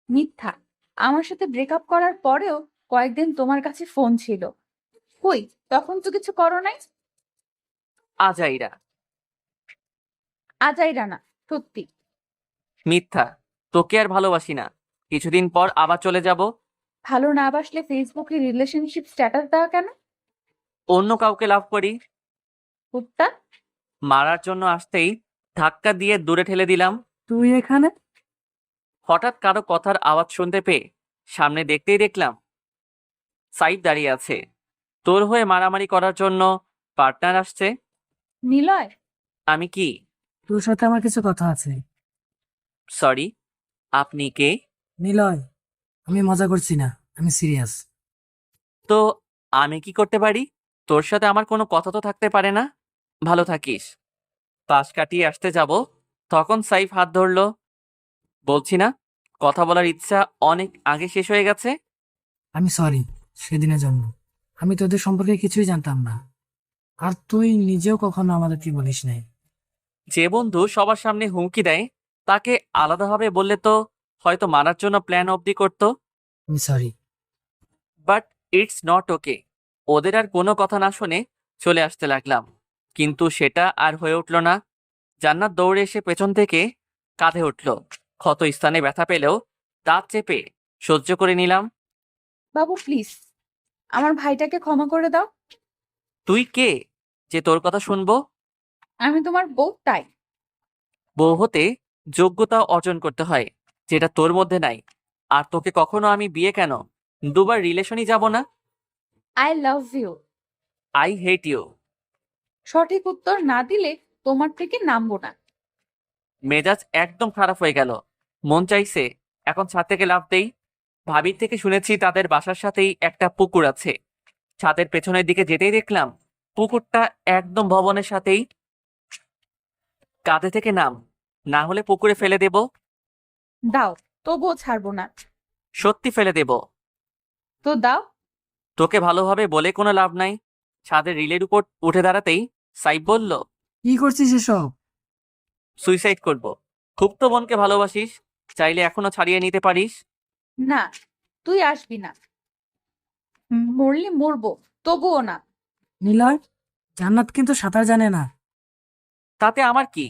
মিথ্যা। আমার সাথে ব্রেকআপ করার পরেও কয়েকদিন তোমার কাছে ফোন ছিল। কই, তখন তো কিছু করো নাই। আজাইরা। আজাই রানা, সত্যি। মিথ্যা। তোকে আর ভালোবাসি না, কিছুদিন পর আবার চলে যাব। ভালো না বাসলে ফেসবুকে রিলেশনশিপ স্ট্যাটাস দেওয়া কেন? অন্য কাউকে লাভ করি। কুত্তা। মারার জন্য আসতেই ধাক্কা দিয়ে দূরে ঠেলে দিলাম। তুই এখানে? হঠাৎ কারো কথার আওয়াজ শুনতে পেয়ে সামনে দেখতেই দেখলাম সাইদ দাঁড়িয়ে আছে। তোর হয়ে মারামারি করার জন্য পার্টনার আসছে। নিলয়। আমি কি? তোর সাথে আমার কিছু কথা আছে। সরি, আপনি কে? নিলয়, আমি মজা করছি না, আমি সিরিয়াস। তো আমি কি করতে পারি? তোর সাথে আমার কোনো কথা তো থাকতে পারে না। ভালো থাকিস। পাশ কাটিয়ে আসতে যাব, তখন সাইফ হাত ধরলো। বলছি না, কথা বলার ইচ্ছা অনেক আগে শেষ হয়ে গেছে। আমি সরি সেদিনের জন্য। আমি তোদের সম্পর্কে কিছুই জানতাম না, আর তুই নিজেও কখনো আমাদেরকে বলিস নাই। যে বন্ধু সবার সামনে হুমকি দেয়, তাকে আলাদাভাবে বললে তো হয়তো মারার জন্য প্ল্যান অবধি করতো। আমি sorry. But it's not okay. ওদের আর কোনো কথা না শুনে চলে আসতে লাগলাম, কিন্তু সেটা আর হয়ে উঠল না। জান্নাত দৌড়ে এসে পেছন থেকে কাঁধে উঠল। ক্ষত স্থানে ব্যথা পেলেও দাঁত চেপে সহ্য করে নিলাম। বাবু প্লিজ, আমার ভাইটাকে ক্ষমা করে দাও। তুই কে যে তোর কথা শুনবো? আমি তোমার বউ, তাই। বউ হতে যোগ্যতা অর্জন করতে হয়, যেটা তোর মধ্যে নাই। আর তোকে কখনো আমি বিয়ে কেন, 2বার রিলেশনই যাব না। I love you. I hate you. সঠিক উত্তর না দিলে তোমার থেকে নামবো না। মেজাজ একদম খারাপ হয়ে গেল। মন চাইছে এখন ছাদ থেকে লাফ দেই। ভাবির থেকে শুনেছি তাদের বাসার সাথেই একটা পুকুর আছে। ছাদের পেছনের দিকে যেতেই দেখলাম পুকুরটা একদম ভবনের সাথেই। কাঁধে থেকে নাম, না হলে পুকুরে ফেলে দেব। দাও, তবুও ছাড়বো না। সত্যি ফেলে দেব। তো দাও। তোকে ভালোভাবে বলে কোনো লাভ নাই। ছাদের রিলের উপর উঠে দাঁড়াতেই সাইব বলল, কি করছিস এসব? সুইসাইড করব। খুব তো বোনকে ভালোবাসিস, চাইলে এখনো ছাড়িয়ে নিতে পারিস। না, তুই আসবি না। মরলে মরবো, তবুও না। নিলয়, জান্নাত কিন্তু সাঁতার জানে না। তাতে আমার কি?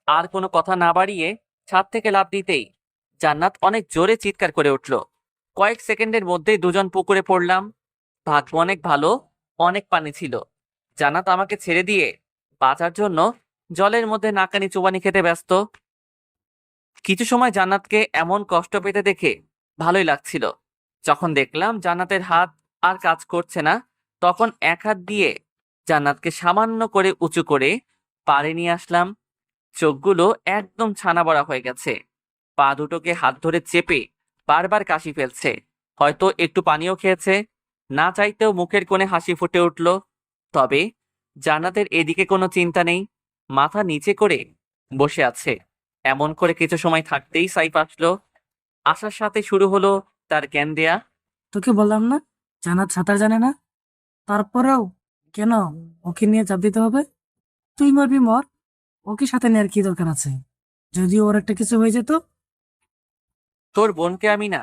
আর কোনো কথা না বাড়িয়ে ছাদ থেকে লাফ দিতেই জান্নাত অনেক জোরে চিৎকার করে উঠল। কয়েক সেকেন্ডের মধ্যেই দুজন পুকুরে পড়লাম। ভাগ্য অনেক ভালো, অনেক পানি ছিল। জান্নাত আমাকে ছেড়ে দিয়ে বাঁচার জন্য জলের মধ্যে নাকানি চুবানি খেতে ব্যস্ত। কিছু সময় জান্নাতকে এমন কষ্ট পেতে দেখে ভালোই লাগছিল। যখন দেখলাম জান্নাতের হাত আর কাজ করছে না, তখন এক হাত দিয়ে জান্নাতকে সামান্য করে উঁচু করে পাড়ে নিয়ে আসলাম। চোখগুলো একদম ছানা বড়া হয়ে গেছে। পা দুটোকে হাত ধরে চেপে বারবার কাশি ফেলছে। হয়তো একটু পানিও খেয়েছে। না চাইতেও মুখের কোণে হাসি ফুটে উঠল। তবে জান্নাতের এদিকে কোনো চিন্তা নেই, মাথা নিচে করে বসে আছে। এমন করে কিছু সময় থাকতেই সাইফ আসলো। আসার সাথে শুরু হলো তার জ্ঞান দেয়া। তোকে বললাম না জান্নাত সাঁতার জানে না? তারপরেও কেন ওকে নিয়ে চাপ দিতে হবে? তুই মরবি মর, ওকে সাথে নেওয়ার কি দরকার আছে? যদি ওর একটা কিছু হয়ে যেত? তোর বোনকে আমি না,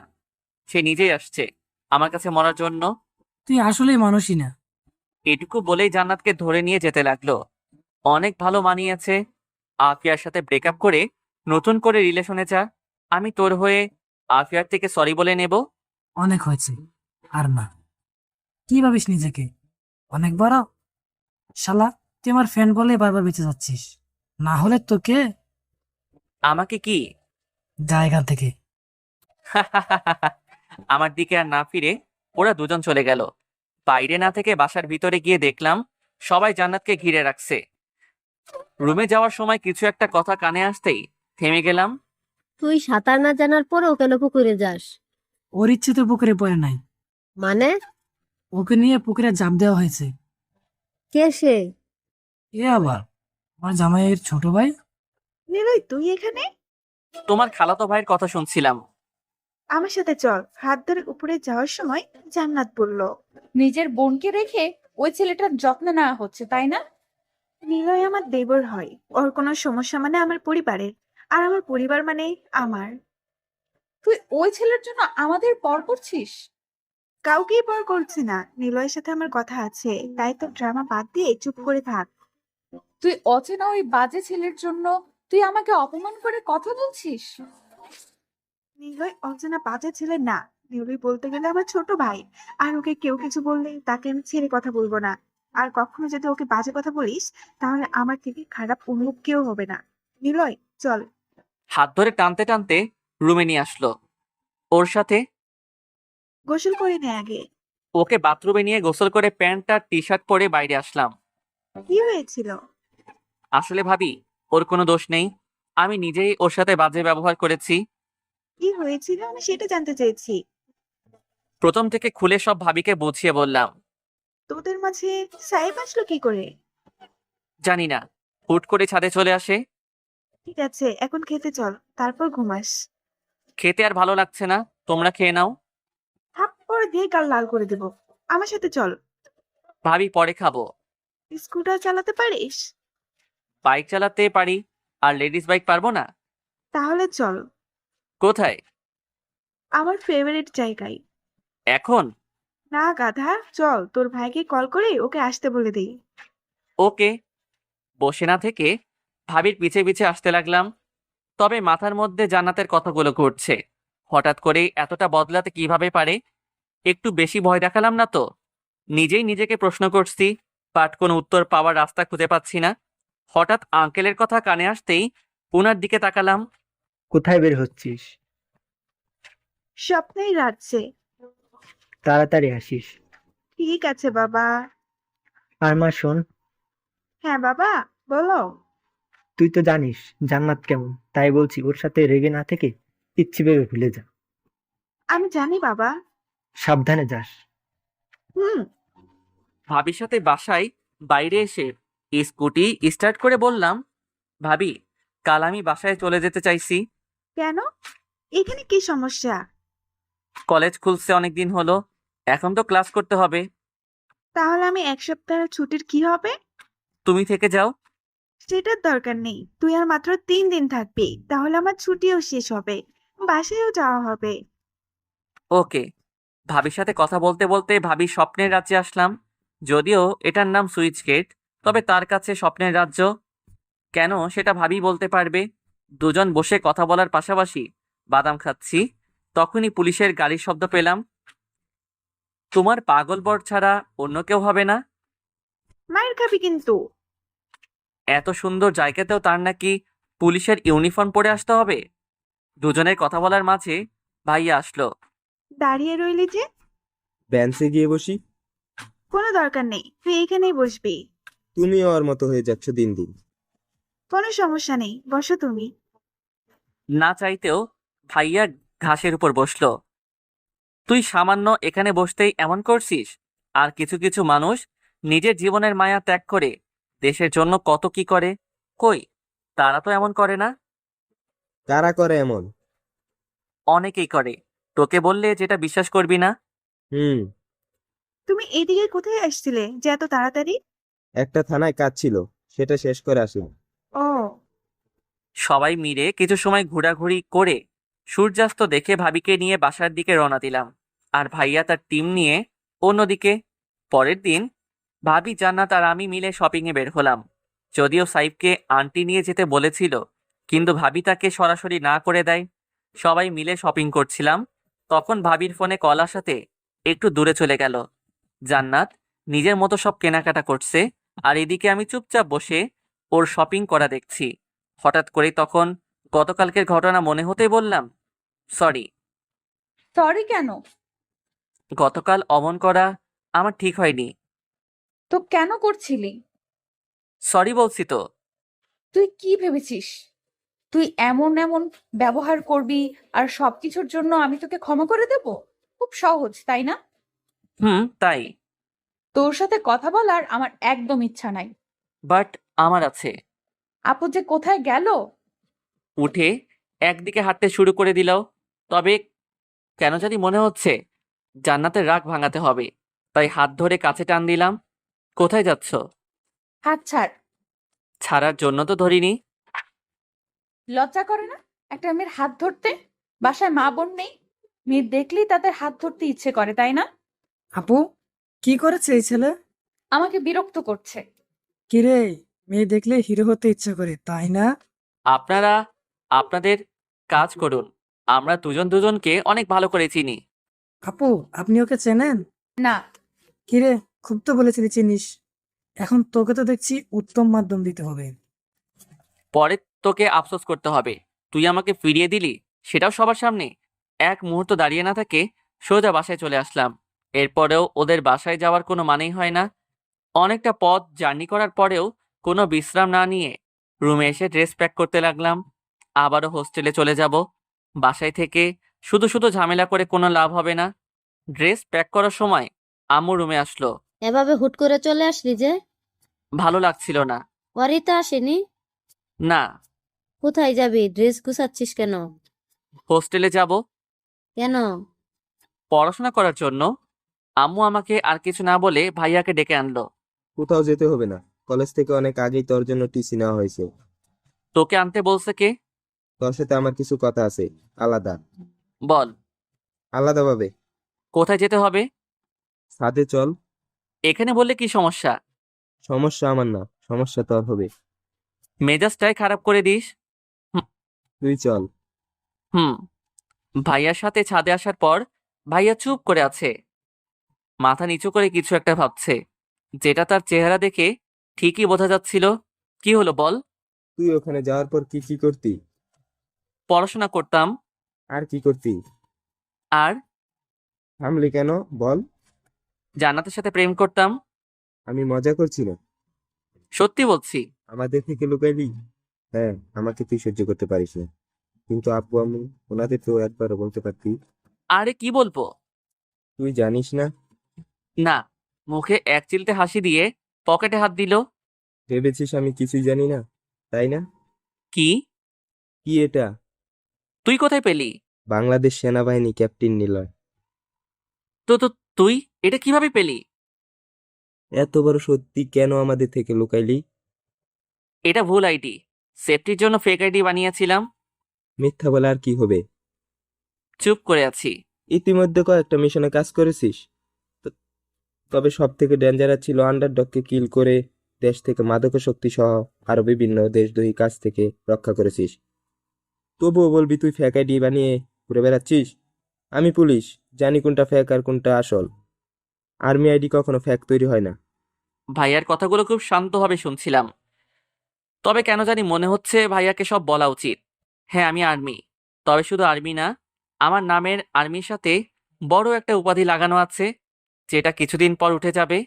সে নিজেই আসছে আমার কাছে মরার জন্য। তুই আসলেই মানুষই না। এটুকু বলেই জান্নাতকে ধরে নিয়ে যেতে লাগলো। অনেক ভালো মানিয়েছে। আফিয়ার সাথে ব্রেকআপ করে নতুন করে রিলেশনে যা। আমি তোর হয়ে আফিয়ার থেকে সরি বলে নেব। অনেক হয়েছে, আর না। কি ভাবিস নিজেকে অনেক বড়? শালা, তুই আমার ফ্যান বলে বারবার বেঁচে যাচ্ছিস, না হলে তোকে। আমাকে কি? যা এখান থেকে। আমার দিকে আর না ফিরে ওরা দুজন চলে গেল। বাইরে না থেকে বাসার ভিতরে গিয়ে দেখলাম সবাই জান্নাতকে ঘিরে রাখছে। রুমে যাওয়ার সময় কিছু একটা কথা কানে আসতেই থেমে গেলাম। তুই সাঁতার না জানার পরেও কেন পুকুরে যাস? ওর ইচ্ছে তো পুকুরে পড়ে নাই, মানে? ওকে নিয়ে পুকুরে ঝাঁপ দেওয়া হয়েছে। কে সে? এ আবার আমার জামাইয়ের ছোট ভাই। নিলয়, তুই এখানে? তোমার খালাতো ভাইয়ের কথা শুনছিলাম। আমার সাথে চল। হাত ধরে উপরে যাওয়ার সময় জান্নাত বলল। নিজের বোনকে রেখে ওই ছেলেটার যত্ন নেওয়া হচ্ছে, তাই না? নিলয় আমার দেবর হয়। ওর কোনো সমস্যা মানে আমার পরিবারের, আর আমার পরিবার মানে আমার। তুই ওই ছেলের জন্য আমাদের পর করছিস? কাউকেই পর করছি না। নিলয়ের সাথে আমার কথা আছে, তাই তো ড্রামা বাদ দিয়ে চুপ করে থাক। তুই অচেনা ওই বাজে ছেলের জন্য তুই আমাকে অপমান করে কথা বলছিস? নিলয় অচেনা বাজে ছেলে না। নিলয় বলতে গেলে আমার ছোট ভাই। আর ওকে কেউ কিছু বললে তাকে আমি ছেড়ে কথা বলবো না। আর কখনো যদি ওকে বাজে কথা বলিস, তাহলে আমার থেকে খারাপ অন্য কেউ হবে না। নিলয়, চল। হাত ধরে টানতে টানতে রুমে নিয়ে আসলো। ওর সাথে গোসল করে নে আগে। ওকে বাথরুমে নিয়ে গোসল করে প্যান্ট আর টি শার্ট পরে বাইরে আসলাম। কি হয়েছিল? আসলে ভাবি, ওর কোনো দোষ নেই। আমি নিজেই ওর সাথে বাজে ব্যবহার করেছি। কি হয়েছিল আমি সেটা জানতে চেয়েছি। প্রথম থেকে খুলে সব ভাবিকে বুঝিয়ে বললাম। তোদের মাঝে সাহেব আসলো কি করে? জানি না, হুট করে ছাদে চলে আসে। ঠিক আছে, এখন খেতে চল, তারপর ঘুমাস। খেতে আর ভালো লাগছে না, তোমরা খেয়ে নাও। থাপ্পড় দিয়ে গাল লাল করে দেব। আমার সাথে চল। ভাবি, পরে খাবো। স্কুটার চালাতে পারিস? বাইক চালাতে পারি, আর লেডিস বাইক পারবো না। তাহলে চল কোথায়? আমার ফেভারিট জায়গায়। এখন? না গাধা, চল তোর ভাইকে কল করে ওকে আসতে বলে দেই। ওকে। বসে না থেকে ভাবির পিছে পিছে আসতে লাগলাম। তবে মাথার মধ্যে জান্নাতের কথাগুলো ঘুরছে। হঠাৎ করে এতটা বদলাতে কিভাবে পারে? একটু বেশি ভয় দেখালাম না তো? নিজেই নিজেকে প্রশ্ন করছি, বাট কোনো উত্তর পাওয়ার রাস্তা খুঁজে পাচ্ছি না। হঠাৎ আঙ্কেলের কথা কানে আসতেই ওনার দিকে তাকালাম। কোথায় বের হচ্ছিস? স্বপ্নেই রাখছে। তাড়াতাড়ি আসিস। ঠিক আছে বাবা। আর মা শোন, হ্যাঁ বাবা, বলো। তুই তো জানিস জান্নাত কেমন, তাই বলছি ওর সাথে রেগে না থেকে ইচ্ছে ভেবে ভুলে যা। আমি জানি বাবা। সাবধানে যাস। হুম। ভাবির সাথে বাসায় বাইরে এসে স্কুটি স্টার্ট করে বললাম, ভাবি, কাল আমি বাসায় চলে যেতে চাইছি। কেন? এখানে কি সমস্যা? কলেজ খুলছে অনেকদিন হলো, এখন তো ক্লাস করতে হবে। তাহলে আমি এক সপ্তাহের ছুটির কি হবে? তুমি থেকে যাও। সেটার দরকার নেই। তুই আর মাত্র 3 দিন থাকবি, তাহলে আমার ছুটিও শেষ হবে, বাসায়ও যাওয়া হবে। ওকে। ভাবির সাথে কথা বলতে বলতে ভাবির স্বপ্নের রাজ্যে আসলাম। যদিও এটার নাম সুইচ গেট, তবে তার কাছে স্বপ্নের রাজ্য কেন সেটা ভাবি বলতে পারবে। দুজন বসে কথা বলার পাশাপাশি বাদাম খাচ্ছি, তখনই পুলিশের গাড়ির শব্দ পেলাম। তোমার পাগল বর ছাড়া অন্য কেউ হবে না? মায়ের খাবি কিন্তু। এত সুন্দর জায়গাতেও তার নাকি পুলিশের ইউনিফর্ম পরে আসতে হবে? দুজনের কথা বলার মাঝে ভাইয়া আসলো। দাঁড়িয়ে রইলি যে? বেঞ্চে গিয়ে বসি। কোনো দরকার নেই, তুই এখানেই বসবি। তুমিও ওর মতো হয়ে যাচ্ছ দিন দিন। কোনো সমস্যা নেই, বসো তুমি। না চাইতেও ভাইয়া ঘাসের উপর বসলো। তুই সামান্য এখানে বসতেই এমন করছিস? আর কিছু কিছু মানুষ নিজের জীবনের মায়া ত্যাগ করে দেশের জন্য কত কি করে। কই, তারা তো এমন করে না। কারা করে এমন? অনেকেই করে, তোকে বললে যেটা বিশ্বাস করবি না। হুম। তুমি এদিকে কোথায় আসছিলে যে এত তাড়াতাড়ি? একটা থানায় কাজ ছিল, সেটা শেষ করে আসলাম। ও। সবাই মিলে কিছু সময় ঘোরাঘুরি করে সূর্যাস্ত দেখে ভাবিকে নিয়ে বাসার দিকে রওনা দিলাম, আর ভাইয়া তার টিম নিয়ে অন্যদিকে। পরের দিন ভাবি, জান্নাত আর আমি মিলে শপিংয়ে বের হলাম। যদিও সাইফকে আন্টি নিয়ে যেতে বলেছিল, কিন্তু ভাবি তাকে সরাসরি না করে দেয়। সবাই মিলে শপিং করছিলাম, তখন ভাবির ফোনে কল আসাতে একটু দূরে চলে গেল। জান্নাত নিজের মতো সব কেনাকাটা করছে, আর এদিকে আমি চুপচাপ বসে ওর শপিং করা দেখছি। হঠাৎ করে তখন গতকালকের ঘটনা মনে হতে বললাম, সরি। সরি কেন? গতকাল অমন করা আমার ঠিক হয়নি। তো কেন করছিলি? সরি বলছি তো। তুই কি ভেবেছিস তুই এমন এমন ব্যবহার করবি আর সবকিছুর জন্য আমি তোকে ক্ষমা করে দেব? খুব সহজ, তাই না? তাই। তোর সাথে কথা বলার আমার একদম ইচ্ছা নাই। বাট আমার আছে। আপু যে কোথায় গেল? উঠে একদিকে হাঁটতে শুরু করে দিল। তবে কেন জানি মনে হচ্ছে জান্নাতের রাগ ভাঙাতে হবে, তাই হাত ধরে কাছে টান দিলাম। কোথায় যাচ্ছ? হাত ছাড়। ছাড়ার জন্য তো ধরিনি। লজ্জা করে না একটা মেয়ের হাত ধরতে? বাসায় মা বোন নেই, মেয়ে দেখলেই তাদের হাত ধরতে ইচ্ছে করে, তাই না? আপু, কি করেছে এই ছেলে? আমাকে বিরক্ত করছে। কিরে, মেয়ে দেখলে হিরো হতে ইচ্ছে করে, তাই না? আপনারা আপনাদের কাজ করুন। আমরা দুজন দুজনকে অনেক ভালো করে চিনি। আপু, আপনি ওকে চেনেন? না। কিরে, খুব তো বলেছিলি চিনিস। এখন তোকে তো দেখছি উত্তম মাধ্যম দিতে হবে। পরে তোকে আফসোস করতে হবে। তুই আমাকে ফিরিয়ে দিলি, সেটাও সবার সামনে। এক মুহূর্ত দাঁড়িয়ে না থেকে সোজা বাসায় চলে আসলাম। এরপরেও ওদের বাসায় যাওয়ার কোনো মানেই হয় না। অনেকটা পথ জার্নি করার পরেও কোনো বিশ্রাম না নিয়ে রুমে এসে ড্রেস প্যাক করতে লাগলাম। আবারও হোস্টেলে চলে যাব। বাসায় থেকে শুধু শুধু ঝামেলা করে কোনো লাভ হবে না। ড্রেস প্যাক করার সময় আম্মু রুমে আসলো। এভাবে হুট করে চলে আসলি যে? ভালো লাগছিল না। ওয়ারিতা আসেনি? না। কোথায় যাবি? ড্রেস গুছাচ্ছিস কেন? হোস্টেলে যাব কেন? পড়াশোনা করার জন্য। আম্মু আমাকে আর কিছু না বলে ভাইয়াকে ডেকে আনলো। কোথাও যেতে হবে না, কলেজ থেকে অনেক আগেই তোর জন্য টিসি নেওয়া হয়েছে। তোকে আনতে বলছে কে? তোর সাথে আমার কিছু কথা আছে, আলাদা। বল। আলাদাভাবে। কোথায় যেতে হবে? ছাদে চল। এখানে বললে কি সমস্যা? সমস্যা আমার না, সমস্যা তোর হবে। মেজাজটাই খারাপ করে দিস। হুম। তুই চল। হুম। ভাইয়ার সাথে ছাদে আসার পর ভাইয়া চুপ করে আছে। মাথা নিচু করে কিছু একটা ভাবছে, যেটা তার চেহারা দেখে ঠিকই বোঝা যাচ্ছিল। কি হলো বল? তুই ওখানে যাওয়ার পর কি কি করতি? পড়াশোনা করতাম। আর কি করতি? আর থামলি কেন বল? জান্নাতের সাথে প্রেম করতাম। আমি মজা করছি না। সত্যি বলছি। আমাদের থেকে লুকাইলি? হ্যাঁ, আমাকে তুই সহ্য করতে পারিস না, কিন্তু আব্বু আম্মু ওনাদের তো একবারও বলতে পারতি। আরে কি বলবো? তুই জানিস না? না। মুখে এক চিলতে হাসি দিয়ে পকেটে হাত দিল। ভেবেছিস আমি কিছুই জানি না, তাই না? কি? কি এটা? তুই কোথায় পেলি? বাংলাদেশ সেনাবাহিনী ক্যাপ্টেন নিলয়। তো তো তুই এটা কিভাবে পেলি? এত বড় সত্যি কেন আমাদের থেকে লুকাইলি? এটা ভুল আইডি। সেফটির জন্য ফেক আইডি বানিয়েছিলাম। মিথ্যা বলে আর কি হবে? চুপ করে আছি। ইতিমধ্যে কয়েকটা মিশনে কাজ করেছিস। ত- তবে সব থেকে ডেঞ্জারাস ছিল আন্ডারডগকে কিল করে দেশ থেকে মাদকাসক্তি সহ আরো বিভিন্ন দেশদ্রোহী কাজ থেকে রক্ষা করেছিস। তবুও বলবি তুই ফেক আইডি বানিয়ে ঘুরে বেড়াচ্ছিস? আমি পুলিশ, জানি কোনটা ফেক আর কোনটা আসল। আর্মি আইডি কখনো ফেক তৈরি হয় না। ভাইয়ার কথাগুলো খুব শান্তভাবে শুনছিলাম। তবে কেন জানি মনে হচ্ছে ভাইয়াকে সব বলা উচিত। হ্যাঁ, আমি আর্মি। তবে শুধু আর্মি না, আমার নামের আর্মির সাথে বড় একটা উপাধি লাগানো আছে, যেটা কিছুদিন পর উঠে যাবে।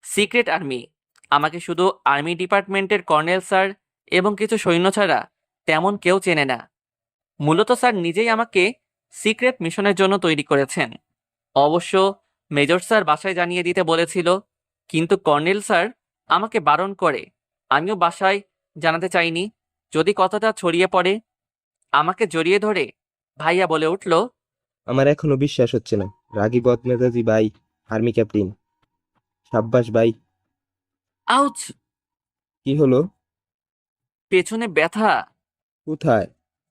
Secret army. আমাকে শুধু আর্মি ডিপার্টমেন্টের কর্নেল স্যার এবং কিছু সৈন্য ছাড়া তেমন কেউ চেনে না। মূলত স্যার নিজেই আমাকে সিক্রেট মিশনের জন্য তৈরি করেছেন। অবশ্য মেজর স্যার বাসায় জানিয়ে দিতে বলেছিল, কিন্তু কর্নেল স্যার আমাকে বারণ করে। আমিও বাসায় জানাতে চাইনি, যদি কথাটা ছড়িয়ে পড়ে। আমাকে জড়িয়ে ধরে ভাইয়া বলে উঠল, আমার এখনো বিশ্বাস হচ্ছে না। রাগী বদমেজাজি ভাই, আর্মি ক্যাপ্টেন। সাব্বাস ভাই। আউচ! কি হলো? পেছনে ব্যথা। কোথায়?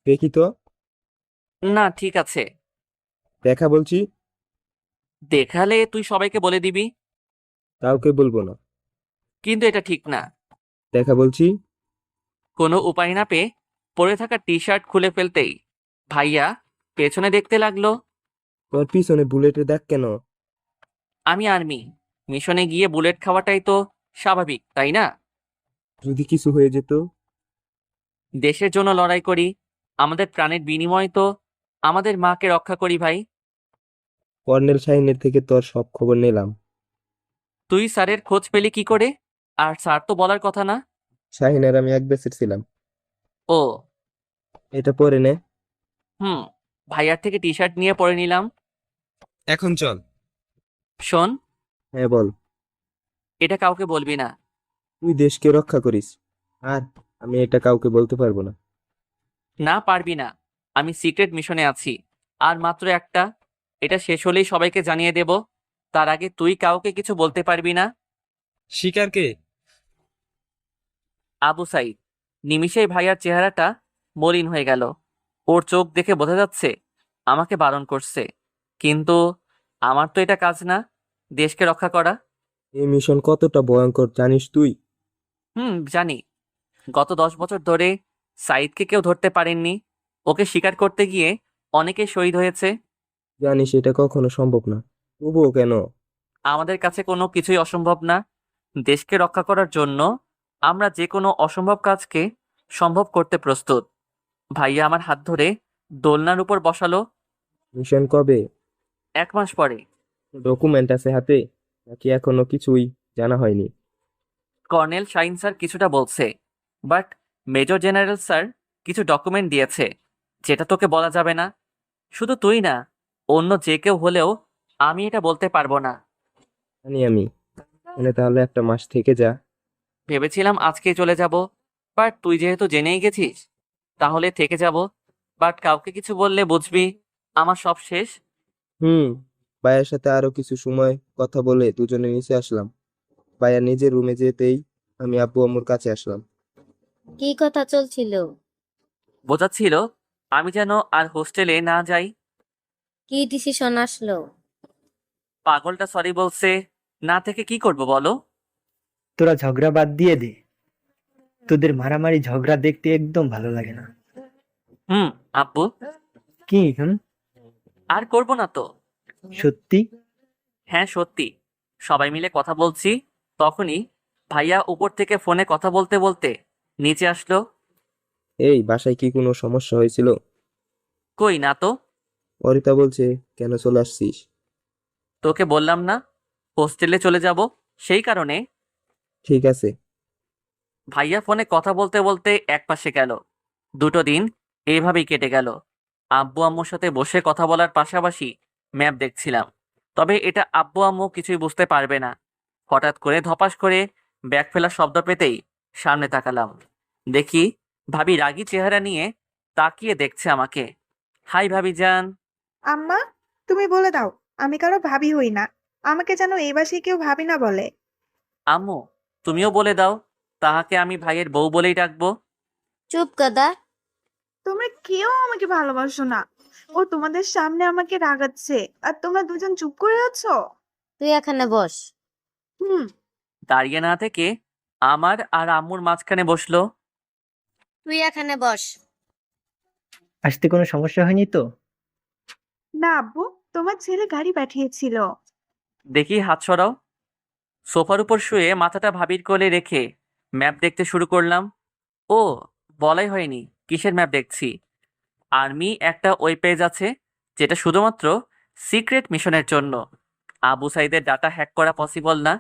দেখি তো। না, ঠিক আছে। দেখা বলছি। দেখালে তুই সবাইকে বলে দিবি। কাউকে বলবো না। কিন্তু এটা ঠিক না। দেখা বলছি। কোনো উপায় না পেয়ে পরে থাকা টি শার্ট খুলে ফেলতেই ভাইয়া পেছনে দেখতে লাগলো। তোর পিছনে বুলেটের দাগ কেন? আমি আর্মি, মিশনে গিয়ে বুলেট খাওয়াটাই তো স্বাভাবিক, তাই না? যদি কিছু হয়ে যেত? দেশের জন্য লড়াই করি, আমাদের প্রাণের বিনিময়ে তো আমাদের মাকে রক্ষা করি ভাই। কর্নেল শাহিনের থেকে তোর সব খবর নিলাম। তুই স্যারের খোঁজ পেলি কি করে? আর স্যার তো বলার কথা না। শাহিন আর আমি এক ব্যাচের ছিলাম। ও। এটা পরে নে। হুম। ভাইয়ার থেকে টি শার্ট নিয়ে পরে নিলাম। এখন চল। শোন, হ্যাঁ বল। এটা কাউকে বলবি না। তুই দেশকে রক্ষা করিস, আর আমি এটা কাউকে বলতে পারবো না। না, পারবি না। আমি সিক্রেট মিশনে আছি। আর মাত্র একটা। এটা শেষ হলেই সবাইকে জানিয়ে দেব। তার আগে তুই কাউকে কিছু বলতে পারবি না। শিকারকে। আবু সাইদ। নিমিষেই ভাইয়ার চেহারাটা মলিন হয়ে গেল। ওর চোখ দেখে বোঝা যাচ্ছে আমাকে বারণ করছে। কিন্তু আমার তো এটা কাজ না, দেশকে রক্ষা করা। এই মিশন কতটা ভয়ঙ্কর জানিস তুই? জানি। গত 10 বছর ধরে সাইদকে কেউ ধরতে পারেননি। ওকে শিকার করতে গিয়ে অনেকে শহীদ হয়েছে। জানিস এটা কখনো সম্ভব না, তবুও কেন? আমাদের কাছে কোনো কিছুই অসম্ভব না। দেশকে রক্ষা করার জন্য আমরা যে কোনো অসম্ভব কাজকে সম্ভব করতে প্রস্তুত। ভাইয়া আমার হাত ধরে দোলনার উপর বসালো। মিশন কবে? 1 মাস পরে। ডকুমেন্ট আছে হাতে, নাকি এখনো কিছুই জানা হয়নি? কর্নেল শাইন স্যার কিছুটা বলছে, বাট মেজর জেনারেল স্যার কিছু ডকুমেন্ট দিয়েছে, যেটা তোকে বলা যাবে না। শুধু তুই না, অন্য যে কেউ হলেও আমি এটা বলতে পারবো না। জানি আমি। তাহলে একটা মাস থেকে যা। ভেবেছিলাম আজকেই চলে যাব, বাট তুই যেহেতু জেনেই গেছিস, তাহলে থেকে যাব। বাট কাউকে কিছু বললে বুঝবি আমার সব শেষ। হুম। ভাইয়ের সাথে আরো কিছু সময় কথা বলে দুজনে নিচে আসলাম। ভাইয়া নিজের রুমে যেতেই আমি আব্বু আম্মুর কাছে আসলাম। কি কথা চলছিল? বোঝাচ্ছিল আমি যেন আর হোস্টেলে না যাই। কি ডিসিশন আসলো? পাগলটা সরি বলছে, না থেকে কি করব বলো? তোরা ঝগড়া বাদ দিয়ে দে, তোদের মারামারি ঝগড়া দেখতে একদম ভালো লাগে না। আব্বু। কি হুম? আর করব না তো। সত্যি? হ্যাঁ সত্যি। সবাই মিলে কথা বলছি, তখনই ভাইয়া উপর থেকে ফোনে কথা বলতে বলতে নিচে আসলো। এই বাসায় কি কোনো সমস্যা হয়েছিল? কই না তো। অরিতা বলছে কেন চলে আসছিস? তোকে বললাম না হোস্টেলে চলে যাব, সেই কারণে। ঠিক আছে। ভাইয়া ফোনে কথা বলতে বলতে একপাশে গেল। 2 দিন এইভাবেই কেটে গেল। আব্বু আম্মুর সাথে বসে কথা বলার পাশাপাশি ম্যাপ দেখছিলাম। তবে এটা আব্বু আম্মু কিছুই বুঝতে পারবে না। হঠাৎ করে ধপাস করে ব্যাগ ফেলার শব্দ পেতেই সামনে তাকালাম। দেখি ভাবি রাগী চেহারা নিয়ে তাকিয়ে দেখছে আমাকে। হাই ভাবি যান। আম্মা, তুমি বলে দাও আমি কারো ভাবি হই না। আমাকে যেন এই বাসায় কেউ ভাবি না বলে। আম্মু, তুমিও বলে দাও তাহাকে আমি ভাইয়ের বউ বলেই ডাকবো। চুপ গাদা। তোমরা কেউ আমাকে ভালোবাসো না। ও তোমাদের সামনে আমাকে রাগাচ্ছে, আর তোমরা দুজন চুপ করে আছো। তুই এখানে বস। হুম। দাঁড়িয়ে না থেকে আমার আর আম্মুর মাঝখানে বসলো। তুই এখানে বস। আসতে কোনো সমস্যা হয়নি তো? না আব্বু, তোমার ছেলে গাড়ি পাঠিয়েছিল। দেখি হাত সরাও। সোফার উপর শুয়ে মাথাটা ভাবির কোলে রেখে ম্যাপ দেখতে শুরু করলাম। ও, বলাই হয়নি কিসের ম্যাপ দেখছি। আর্মি একটা ওয়েব পেজ আছে, যেটা শুধুমাত্র সিক্রেট মিশনের জন্য। আবু সাইদের ডাটা হ্যাক করা পসিবল না,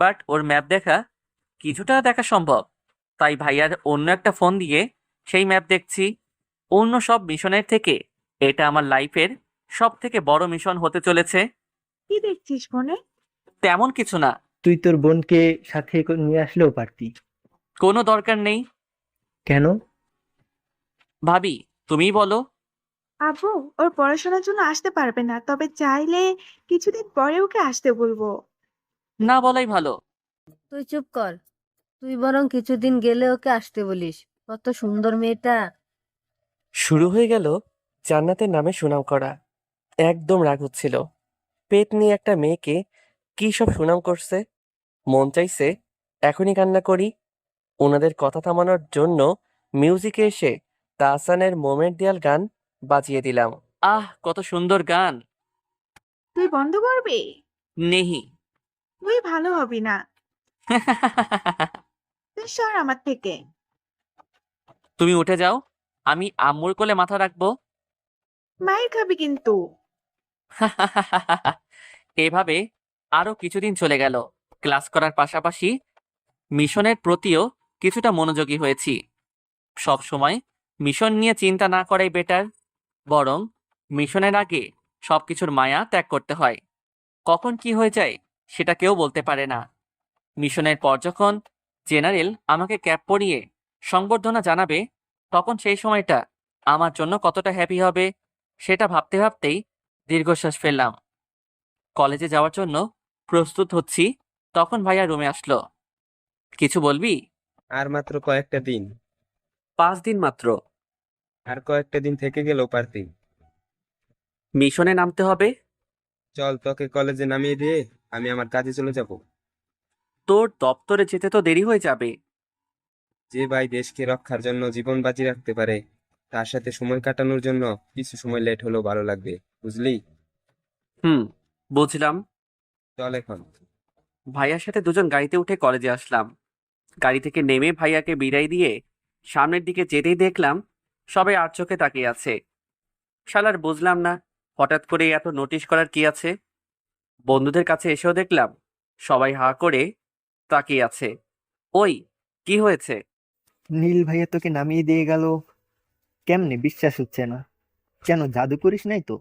বাট ওর ম্যাপ দেখা কিছুটা দেখা সম্ভব। তাই ভাইয়ার অন্য একটা ফোন দিয়ে সেই ম্যাপ দেখছি। অন্য সব মিশনের থেকে এটা আমার লাইফের সব থেকে বড় মিশন হতে চলেছে। কি দেখছিস ফোনে? তেমন কিছু না। তুই তোর বোনকে সাথে নিয়ে আসলেও পারতি। কোনো দরকার নেই। কেন? ভাবি, তুমিই বলো। আব্বু, ওর পড়াশোনার জন্য আসতে পারবে না, তবে চাইলে কিছুদিন পরে ওকে আসতে বলবো। না বলাই ভালো। তুই চুপ কর। তুই বরং কিছুদিন গেলে ওকে আসতে বলিস। কত সুন্দর মেয়েটা। শুরু হয়ে গেল জান্নাতের নামে সুনাম করা। একদম রাগ হচ্ছিল। পেট নিয়ে একটা মেয়েকে কি সব সুনাম করছে। মন চাইছে এখনই কান্না করি। ওনাদের কথা থামানোর জন্য মিউজিকে এসে তাহসানের মোমেন্ট দিয়াল গান বাজিয়ে দিলাম। আহ, কত সুন্দর গান। তুই বন্ধ করবি? নেহি। তুই ভালো হবি না। তুই সর আমার থেকে। তুমি উঠে যাও, আমি আম্মুর কোলে মাথা রাখবো। মায়ের খাবি কিন্তু। এভাবে আরো কিছুদিন চলে গেল। ক্লাস করার পাশাপাশি মিশনের প্রতিও কিছুটা মনোযোগী হয়েছি। সব সময় মিশন নিয়ে চিন্তা না করাই বেটার, বরং মিশনের আগে সবকিছুর মায়া ত্যাগ করতে হয়। কখন কি হয়ে যায় সেটা কেউ বলতে পারে না। মিশনের পর যখন জেনারেল আমাকে ক্যাপ পরিয়ে সংবর্ধনা জানাবে, তখন সেই সময়টা আমার জন্য কতটা হ্যাপি হবে সেটা ভাবতে ভাবতেই দীর্ঘশ্বাস ফেললাম। কলেজে যাওয়ার জন্য প্রস্তুত হচ্ছি, তখন ভাইয়া রুমে আসলো। কিছু বলবি? আর মাত্র কয়েকটা দিন। 5 দিন মাত্র। আর কয়েকটা দিন থেকে গেলেও পারতি। মিশনে নামতে হবে। চল তোকে কলেজে নামিয়ে দিয়ে আমি আমার কাজে চলে যাব। তোর দপ্তরে যেতে তো দেরি হয়ে যাবে। যে ভাই দেশকে রক্ষার জন্য জীবন বাজি রাখতে পারে, তার সাথে সময় কাটানোর জন্য কিছু সময় লেট হলেও ভালো লাগবে, বুঝলি? হুম, বুঝলাম। চল এখন। ভাইয়ার সাথে দুজন গাড়িতে উঠে কলেজে আসলাম। গাড়ি থেকে নেমে ভাইয়াকে বিদায় দিয়ে সামনের দিকে যেতেই দেখলাম সবাই আর চোখে তাকিয়ে আছে। শালার বুঝলাম না হঠাৎ করে এত নোটিশ করার কি আছে। বন্ধুদের কাছে এসেও দেখলাম সবাই হা করে তাকিয়ে আছে। ওই, কি হয়েছে? নীল ভাইয়া তোকে নামিয়ে দিয়ে গেল, কেমনে বিশ্বাস হচ্ছে না? কেন জাদু করিস নাই তো?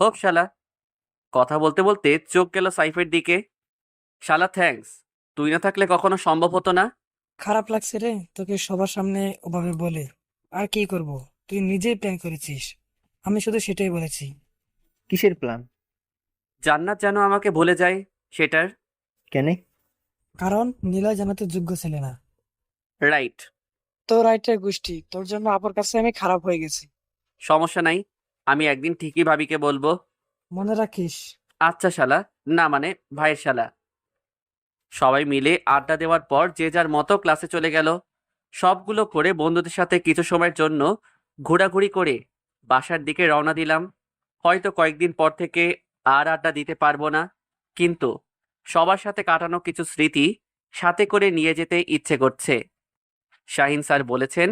হোপ শালা। কথা বলতে বলতে চোখ গেল সাইফের দিকে। শালা থ্যাঙ্কস, তুই না থাকলে কখনো সম্ভব হতো না। খারাপ লাগছে রে তোকে সবার সামনে ওভাবে বলে। আর কি করব, তুই নিজেই প্ল্যান করেছিস, আমি শুধু সেটাই বলেছি। কিসের প্ল্যান? জান্নাত যেন আমাকে ভুলে যায় সেটার। কেনে? কারণ নীলয় জানাতে যোগ্য ছেলে না। রাইট। তোর রাইটের গোষ্ঠী, তোর জন্য আপুর কাছে আমি খারাপ হয়ে গেছি। সমস্যা নাই, আমি একদিন ঠিকই ভাবিকে বলবো। মনে রাখিস। আচ্ছা শালা, না মানে ভাইয়ের শালা। সবাই মিলে আড্ডা দেওয়ার পর যে যার মতো ক্লাসে চলে গেল। সবগুলো করে বন্ধুদের সাথে কিছু সময়ের জন্য ঘোরাঘুরি করে বাসার দিকে রওনা দিলাম। হয়তো কয়েকদিন পর থেকে আর আড্ডা দিতে পারবো না, কিন্তু সবার সাথে কাটানো কিছু স্মৃতি সাথে করে নিয়ে যেতে ইচ্ছে করছে। শাহিন স্যার বলেছেন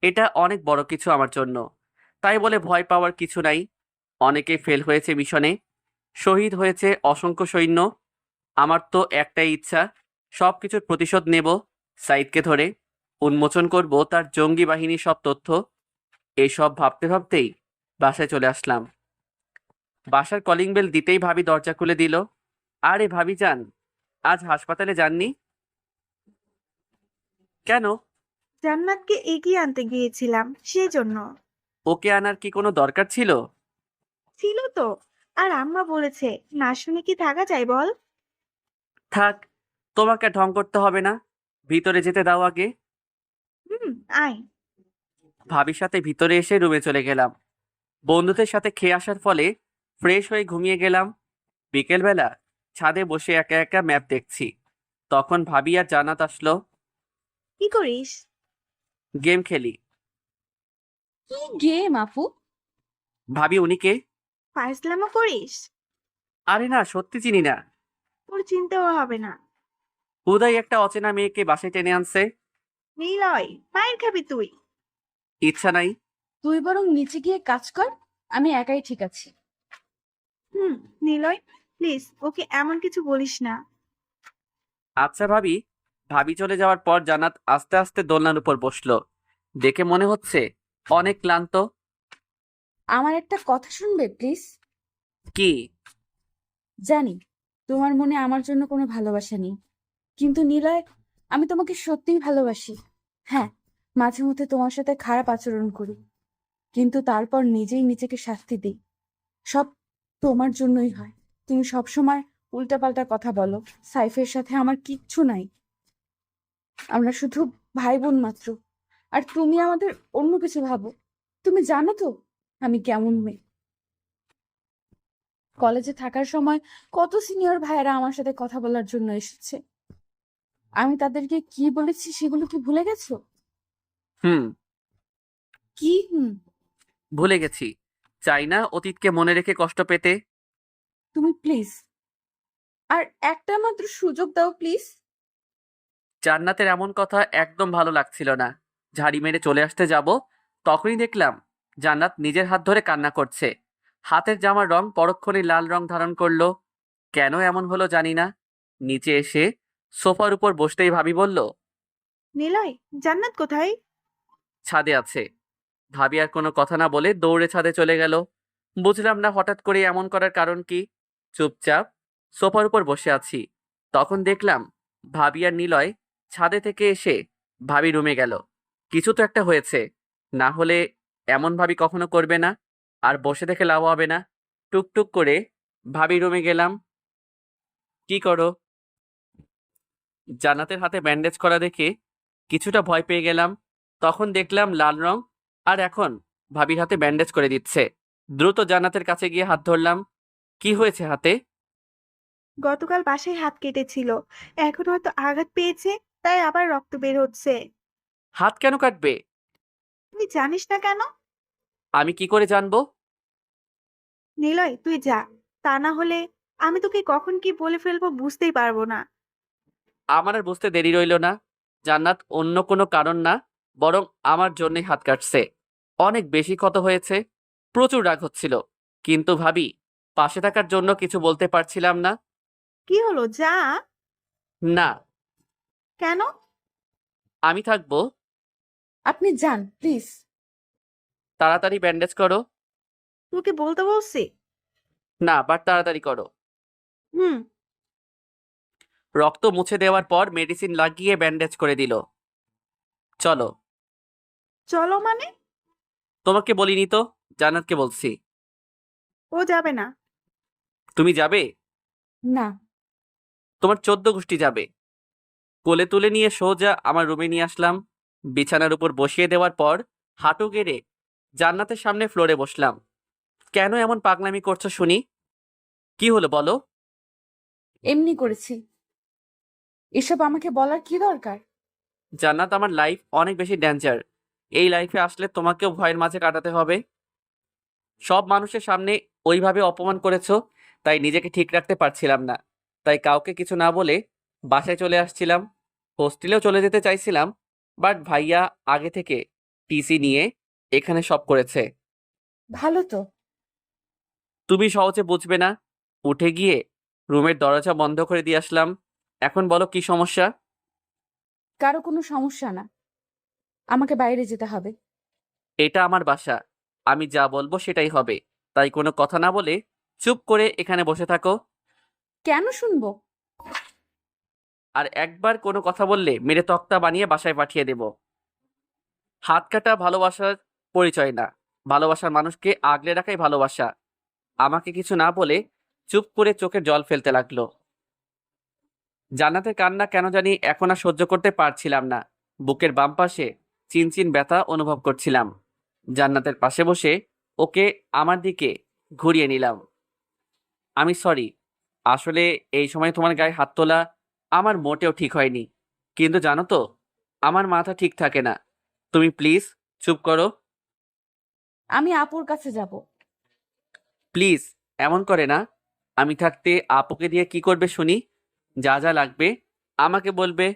এটা অনেক বড় কিছু আমার জন্য, তাই বলে ভয় পাওয়ার কিছু নাই। অনেকেই ফেল হয়েছে মিশনে, শহীদ হয়েছে অসংখ্য সৈন্য। আমার তো একটাই ইচ্ছা, সবকিছুর প্রতিশোধ নেব। সাইদকে ধরে উন্মোচন করব তার জঙ্গি বাহিনীর সব তথ্য। এইসব ভাবতে ভাবতেই বাসায় চলে আসলাম। বাসার কলিং বেল দিতেই ভাবি দরজা খুলে দিল। আরে ভাবি যান, আজ হাসপাতালে যাননি কেন? জান্নাতকে এগিয়ে আনতে গিয়েছিলাম, সেই জন্য। ওকে আনার কি কোনো দরকার ছিল? ছিল তো। আর আম্মা বলেছে, না শুনে কি থাকা যায় বল? থাক, তোমাকে ঢং করতে হবে না, ভিতরে যেতে দাও আগে। আয়। ভাবির সাথে ভিতরে এসে রুমে চলে গেলাম। বন্ধুদের সাথে খেয়ে আসার ফলে ফ্রেশ হয়ে ঘুমিয়ে গেলাম। বিকেলবেলা ছাদে বসে একা একা ম্যাপ দেখছি, তখন ভাবি আর জান্নাত আসলো। কি করিস? গেম খেলি। কি গেম আপু? ভাবি উনিকে। ফাইজলামো করিস? আরে না, সত্যি চিনি না। তোর চিনতেও হবে না। হুদাই একটা অচেনা মেয়েকে বাসায় টেনে আনছে। নিলয়, মায়ের খাবি তুই। ইচ্ছা নাই। তুই বরং নিচে গিয়ে কাজ কর, আমি একাই ঠিক আছি। নিলয়, প্লিজ ওকে এমন কিছু বলিস না। আচ্ছা ভাবি। ভাবি চলে যাওয়ার পর জান্নাত আস্তে আস্তে দোলনার উপর বসলো। দেখে মনে হচ্ছে অনেক ক্লান্ত। আমার একটা কথা শুনবে প্লিজ? কি? জানি তোমার মনে আমার জন্য কোনো ভালোবাসা নেই, কিন্তু নিলয়, আমি তোমাকে সত্যিই ভালোবাসি। হ্যাঁ, মাঝে মধ্যে তোমার সাথে খারাপ আচরণ করি, কিন্তু তারপর নিজেই নিজেকে শাস্তি দিই। সব তোমার জন্যই হয়। তুমি সবসময় উল্টাপাল্টা কথা বলো। সাইফের সাথে আমার কিচ্ছু নাই, আমরা শুধু ভাই বোন মাত্র। আর তুমি আমাদের অন্য কিছু ভাবো। তুমি জানো তো আমি কেমন মেয়ে। কলেজে থাকার সময় কত সিনিয়র ভাইয়েরা আমার সাথে কথা বলার জন্য এসেছে, আমি তাদেরকে কি বলেছি সেগুলো কি ভুলে গেছো? হুম, কি ভুলে গেছি। চাই না অতীতকে মনে রেখে কষ্ট পেতে। তুমি প্লিজ আর একটা মাত্র সুযোগ দাও প্লিজ। জান্নাতের এমন কথা একদম ভালো লাগছিল না। ঝাড়ি মেরে চলে আসতে যাব, তখনই দেখলাম জান্নাত নিজের হাত ধরে কান্না করছে। হাতের জামার রং পরক্ষণেই লাল রং ধারণ করলো। কেন এমন হলো জানি না। নিচে এসে সোফার উপর বসতেই ভাবি বলল, নিলয়, জান্নাত কোথায়? ছাদে আছে। ভাবি আর কোনো কথা না বলে দৌড়ে ছাদে চলে গেল। বুঝলাম না হঠাৎ করে এমন করার কারণ কি। চুপচাপ সোফার উপর বসে আছি। তখন দেখলাম ভাবি আর নিলয় ছাদে থেকে এসে ভাবি রুমে গেল। কিছু তো একটা হয়েছে, না হলে এমন ভাবি কখনো করবে না। আর বসে দেখে লাভ হবে না। টুকটুক করে ভাবি রুমে গেলাম। কি করো? জান্নাতের হাতে ব্যান্ডেজ করা দেখে কিছুটা ভয় পেয়ে গেলাম। তখন দেখলাম লাল রং, আর এখন ভাবির হাতে ব্যান্ডেজ করে দিচ্ছে। দ্রুত জান্নাতের কাছে গিয়ে হাত ধরলাম। কি হয়েছে হাতে? গতকাল বাসায় হাত কেটেছিল, এখন হয়তো আঘাত পেয়েছে, তাই আবার রক্ত বের হচ্ছে। হাত কেন কাটবে? তুই জানিস না কেন? আমি কি করে জানবো? নিলয়, তুই যা, তা না হলে আমি তোকে কখন কি বলে ফেলবো বুঝতেই পারবো না। আমার আর বুঝতে দেরি রইল না। জান্নাত অন্য কোনো কারণ না, বরং আমার জন্যই হাত কাটছে। অনেক বেশি ক্ষত হয়েছে, প্রচুর রাগ হচ্ছিল, কিন্তু ভাবি পাশে থাকার জন্য কিছু বলতে পারছিলাম না। কি হলো, যা। না, কেন? আমি থাকবো। আপনি যান প্লিজ। তাড়াতাড়ি ব্যান্ডেজ করো। তোকে বলতে বলছি। না, বাট তাড়াতাড়ি করো। হুম। রক্ত মুছে দেওয়ার পর মেডিসিন লাগিয়ে ব্যান্ডেজ করে দিল। চলো। চলো মানে? তোমাকে বলিনি তো, জান্নাতকে বলছি। ও যাবে না। তুমি যাবে? না। তোমার 14 গোষ্ঠী যাবে। কোলে তুলে নিয়ে সোজা আমার রুমে নিয়ে আসলাম। বিছানার উপর বসিয়ে দেওয়ার পর হাঁটু গেড়ে জান্নাতের সামনে ফ্লোরে বসলাম। কেন এমন পাগলামি করছো শুনি? কি হলো বলো? এমনি করেছি। এসব আমাকে বলার কি দরকার? জান্নাত, আমার লাইফ অনেক বেশি ডেঞ্জার। এই লাইফে আসলে তোমাকেও ভয়ের মাঝে কাটাতে হবে। সব মানুষের সামনে ওইভাবে অপমান করেছো, তাই নিজেকে ঠিক রাখতে পারছিলাম না। তাই কাউকে কিছু না বলে বাসায় চলে আসছিলাম। হোস্টেলেও চলে যেতে চাইছিলাম, বাট ভাইয়া আগে থেকে টিসি নিয়ে এখানে সব করেছে। ভালো তো। তুমি সহজে বুঝবে না। উঠে গিয়ে রুমের দরজা বন্ধ করে দিয়ে আসলাম। এখন বলো কি সমস্যা? কারো কোনো সমস্যা না, আমাকে বাইরে যেতে হবে। এটা আমার বাসা, আমি যা বলবো সেটাই হবে। তাই কোনো কথা না বলে চুপ করে এখানে বসে থাকো। কেন শুনবো? আর একবার কোনো কথা বললে মেরে তক্তা বানিয়ে বাসায় পাঠিয়ে দেব। হাত কাটা ভালোবাসার পরিচয় না। ভালোবাসার মানুষকে আগলে রাখাই ভালোবাসা। আমাকে কিছু না বলে চুপ করে চোখের জল ফেলতে লাগলো। জান্নাতের কান্না কেন জানি এখন আর সহ্য করতে পারছিলাম না। বুকের বাম পাশে চিনচিন ব্যথা অনুভব করছিলাম। জান্নাতের পাশে বসে ওকে আমার দিকে ঘুরিয়ে নিলাম। আমি সরি, আসলে এই সময় তোমার গায়ে হাত তোলা আমার মোটেও ঠিক হয়নি। কিন্তু জানো তো, আমার মাথা ঠিক থাকে না। তুমি প্লিজ চুপ করো। আমি আপুর কাছে যাব। প্লিজ এমন করে না। আমি থাকতে আপুকে দিয়ে কি করবে শুনি? যা যা লাগবে আমাকে বলবে,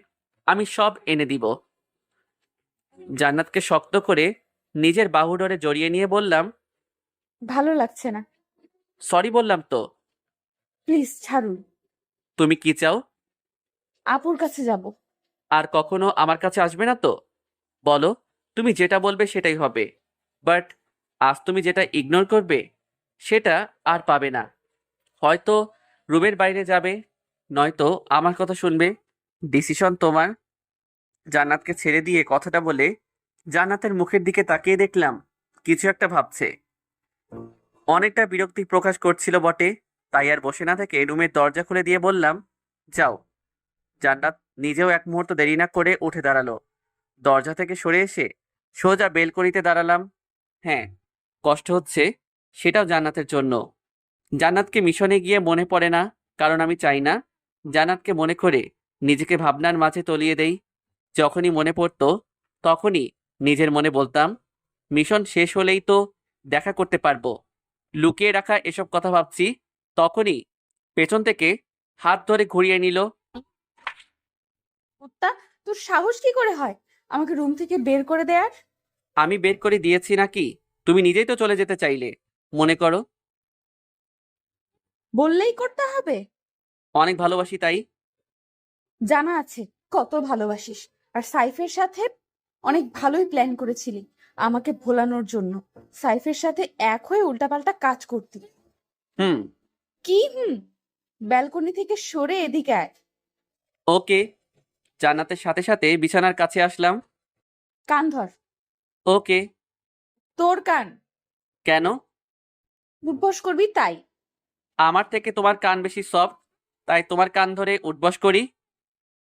আমি সব এনে দিব। জান্নাতকে শক্ত করে নিজের বাহুডোরে জড়িয়ে নিয়ে বললাম, ভালো লাগছে না, সরি বললাম তো। প্লিজ ছাড়ুন। তুমি কি চাও? আপুর কাছে যাব। আর কখনো আমার কাছে আসবে না তো? বলো, তুমি যেটা বলবে সেটাই হবে। বাট আজ তুমি যেটা ইগনোর করবে সেটা আর পাবে না। হয়তো রুমের বাইরে যাবে, নয়তো আমার কথা শুনবে। ডিসিশন তোমার। জান্নাতকে ছেড়ে দিয়ে কথাটা বলে জান্নাতের মুখের দিকে তাকিয়ে দেখলাম কিছু একটা ভাবছে। অনেকটা বিরক্তি প্রকাশ করছিল বটে। তাই আর বসে না থেকে রুমের দরজা খুলে দিয়ে বললাম, যাও। জান্নাত নিজেও এক মুহূর্ত দেরি না করে উঠে দাঁড়ালো। দরজা থেকে সরে এসে সোজা বেলকনিতে দাঁড়ালাম। হ্যাঁ, কষ্ট হচ্ছে, সেটাও জান্নাতের জন্য। জান্নাতকে মিশনে গিয়ে মনে পড়ে না, কারণ আমি চাই না জান্নাতকে মনে করে নিজেকে ভাবনার মাঝে তলিয়ে দেই। যখনই মনে পড়তো তখনই নিজের মনে বলতাম, মিশন শেষ হলেই তো দেখা করতে পারবো। লুকিয়ে রাখা এসব কথা ভাবছি, তখনই পেছন থেকে হাত ধরে ঘুরিয়ে নিল। কুত্তা, তোর সাহস কি করে হয় আমাকে রুম থেকে বের করে দেয়ার? আমি বের করে দিয়েছি নাকি? তুমি নিজেই তো চলে যেতে চাইলে, মনে করো। বললেই করতে হবে? অনেক ভালোবাসি তাই। জানা আছে কত ভালোবাসিস, আর সাইফের সাথে অনেক ভালোই প্ল্যান করেছিলি আমাকে ভোলানোর জন্য। সাইফের সাথে এক হয়ে উল্টাপাল্টা কাজ করতি। হুম। কি হুম? ব্যালকনি থেকে সরে এদিকে আয়। ওকে। জান্নাতের সাথে সাথে বিছানার কাছে আসলাম। কান ধর। ওকে। তোর কান। কেন? উঠবস করবি তাই। আমার থেকে তোমার কান বেশি সফট, তাই তোমার কান ধরে উঠবস করি।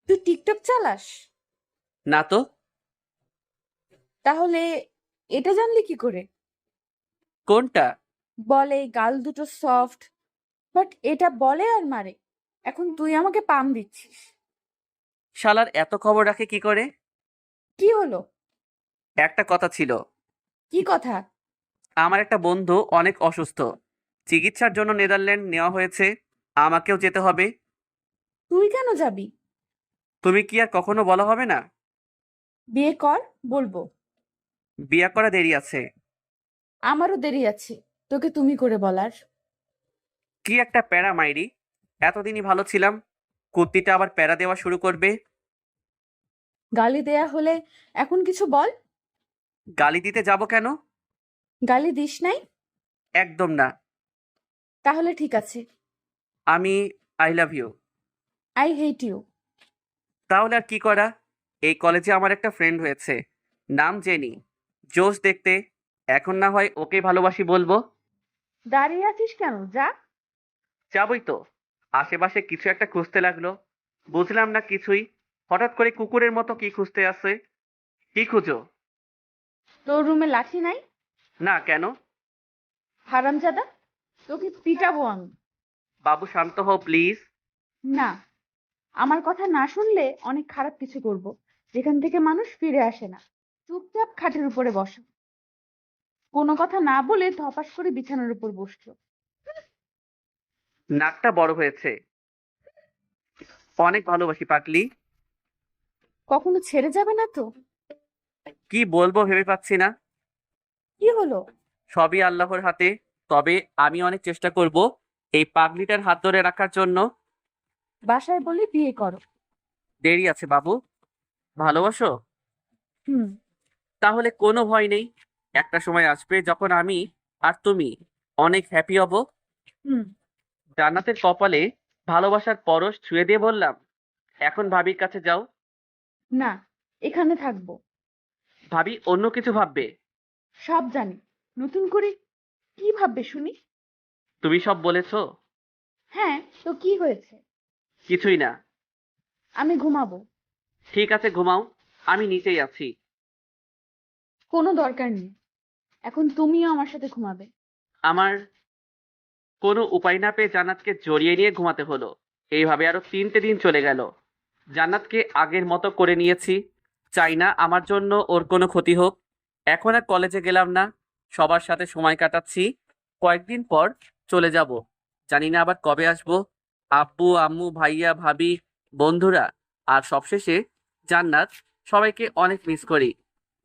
তুই টিকটক চালাস? না তো। তাহলে এটা জানলি কি করে? কোনটা? বলে গাল দুটো সফট, বাট এটা বলে আর মারে। এখন তুই আমাকে পাম দিচ্ছিস। শালার এত খবর রাখে কি করে? কি হলো? একটা কথা ছিল। কি কথা? আমার একটা বন্ধু অনেক অসুস্থ, চিকিৎসার জন্য নেদারল্যান্ড নেওয়া হয়েছে। আমাকেও যেতে হবে। তুই কেন যাবি? তুমি কি আর কখনো বলা হবে না? বিয়ে কর, বলবো। বিয়ে করা দেরি আছে। আমারও দেরি আছে তোকে তুমি করে বলার। কি একটা প্যারা মাইরি। এতদিনই ভালো ছিলাম, কুত্তিটা আবার প্যারা দেওয়া শুরু করবে। গালি দেয়া হলে এখন কিছু বল। গালি দিতে যাব কেন? গালি দিস নাই? একদম না। তাহলে ঠিক আছে। আমি I love you. I hate you. তাহলে আর কি করা? এই কলেজে আমার একটা ফ্রেন্ড হয়েছে, নাম জেনি। জোশ দেখতে। এখন না হয় ওকে ভালোবাসি বলবো। দাঁড়িয়ে আছিস কেন, যা। যাবই তো। আশেপাশে কিছু একটা খুঁজতে লাগলো, বুঝলাম না কিছুই। হঠাৎ করে কুকুরের মতো কি খুঁজতে আসে। কি খুঁজো? তোর রুমে লাঠি নাই? না, কেন? হারামজাদা, তোকে পিটাবো আমি। বাবু শান্ত হও প্লিজ। না, আমার কথা না শুনলে অনেক খারাপ কিছু করব, যেখান থেকে মানুষ ফিরে আসে না। চুপচাপ খাটের উপরে বসো। কোনো কথা না বলে ধপাস করে বিছানার উপর বসলো। নাকটা বড় হয়েছে। অনেক ভালোবাসি পাগলি। কখনো ছেড়ে যাবে না তো? কি বলবো ভেবে পাচ্ছি না। কি হলো? সবই আল্লাহর হাতে। তবে আমি অনেক চেষ্টা করব এই পাগলিটার হাত ধরে রাখার জন্য। বাসায় বলে বিয়ে করো। দেরি আছে বাবু। ভালোবাসো? হুম। তাহলে কোনো ভয় নেই। একটা সময় আসবে যখন আমি আর তুমি অনেক হ্যাপি হব। হুম। জান্নাতের কপালে ভালোবাসার পরশ ছুঁয়ে দিয়ে বললাম, এখন ভাবির কাছে যাও। না, এখানে থাকবো। ভাবি অন্য কিছু ভাববে। সব জানি। নতুন করে কি ভাববে শুনি? তুমি সব বলেছো। হ্যাঁ, তো কি হয়েছে? কিছুই না। আমি ঘুমাবো। ঠিক আছে ঘুমাও, আমি নিচেই আছি। কোনো দরকার নেই, এখন তুমিও আমার সাথে ঘুমাবে। আমার কোনো উপায় না পেয়ে জান্নাতকে জড়িয়ে নিয়ে ঘুমাতে হলো। এইভাবে আরো 3টে দিন চলে গেল। জান্নাতকে আগের মতো করে নিয়েছি। চাই না আমার জন্য ওর কোনো ক্ষতি হোক। এখন আর কলেজে গেলাম না, সবার সাথে সময় কাটাচ্ছি। কয়েকদিন পর চলে যাব, জানি না আবার কবে আসবো। আব্বু আম্মু ভাইয়া ভাবি বন্ধুরা আর সবশেষে জান্নাত, সবাইকে অনেক মিস করি।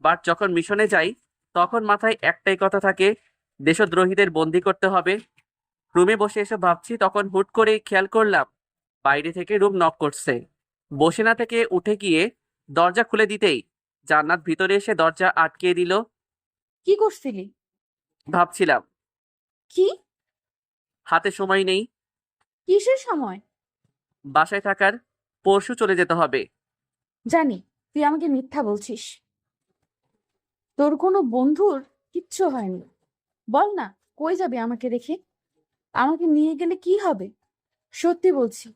বাট যখন মিশনে যাই তখন মাথায় একটাই কথা থাকে, দেশদ্রোহীদের বন্দি করতে হবে। রুমে বসে এসে ভাবছি তখন হুট করে খেয়াল করলাম বাইরে থেকে রুম নক করছে। বসে না থেকে উঠে গিয়ে দরজা খুলে দিতেই জান্নাত ভিতরে এসে দরজা আটকে দিল। কি করছিলি? ভাবছিলাম। কি? হাতে সময় নেই। কিসের সময়? বাসায় থাকার। পরশু চলে যেতে হবে। জানি তুই আমাকে মিথ্যা বলছিস। তোর কোনো বন্ধুর কিচ্ছু হয়নি। বল না, কই যাবে আমাকে রেখে? আমাকে নিয়ে গেলে কি হবে? সত্যি বলছি,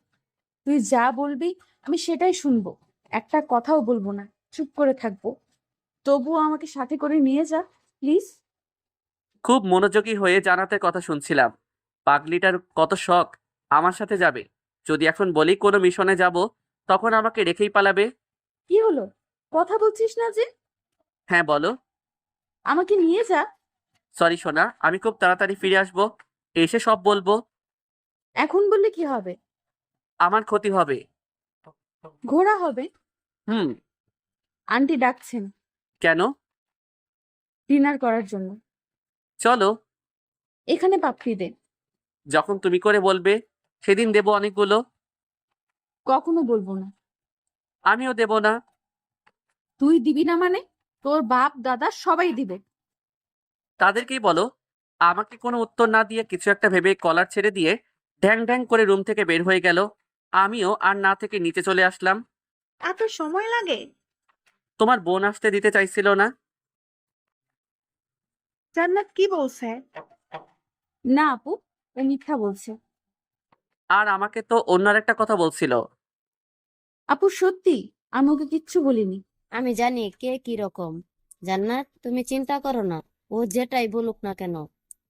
তুই যা বলবি আমি সেটাই শুনবো। একটা কথাও বলবো না, চুপ করে থাকবো। তবুও আমাকে সাথে করে নিয়ে যা, প্লিজ। খুব মনোযোগী হয়ে জান্নাতের কথা শুনছিলাম। পাগলিটার কত শখ আমার সাথে যাবে। যদি এখন বলি কোনো মিশনে যাব, তখন আমাকে রেখেই পালাবে। কি হলো? কথা বলছিস না যে? হ্যাঁ বলো। আমাকে নিয়ে যা। সরি সোনা, আমি খুব তাড়াতাড়ি ফিরে আসবো, এসে সব বলবো। এখন বললে কি হবে? আমার ক্ষতি হবে। ঘোড়া হবে। হুম। আন্টি ডাকছেন কেন? ডিনার করার জন্য। চলো। এখানে পাপড়ি দে। যখন তুমি করে বলবে সেদিন দেবো অনেকগুলো। কখনো বলবো না। আমিও দেব না। তুই দিবি না মানে? তোর বাপ দাদা সবাই দিবে। তাদেরকেই বলো। আমাকে কোনো উত্তর না দিয়ে কিছু একটা ভেবে কলার ছেড়ে দিয়ে ঢ্যাং ঢ্যাং করে রুম থেকে বের হয়ে গেল। আমিও আর না থেকে নিচে চলে আসলাম। এত সময় লাগে? তোমার বোন আসতে দিতে চাইছিল না। জান্নাত কি বলছে? না আপু, ও মিথ্যা বলছে। আর আমাকে তো অন্য একটা কথা বলছিল। আপু সত্যি, আমি ওকে কিচ্ছু বলিনি। আমি জানি কে কি রকম। জান্নাত, তুমি চিন্তা করো না। ও যেটাই বলুক না কেন,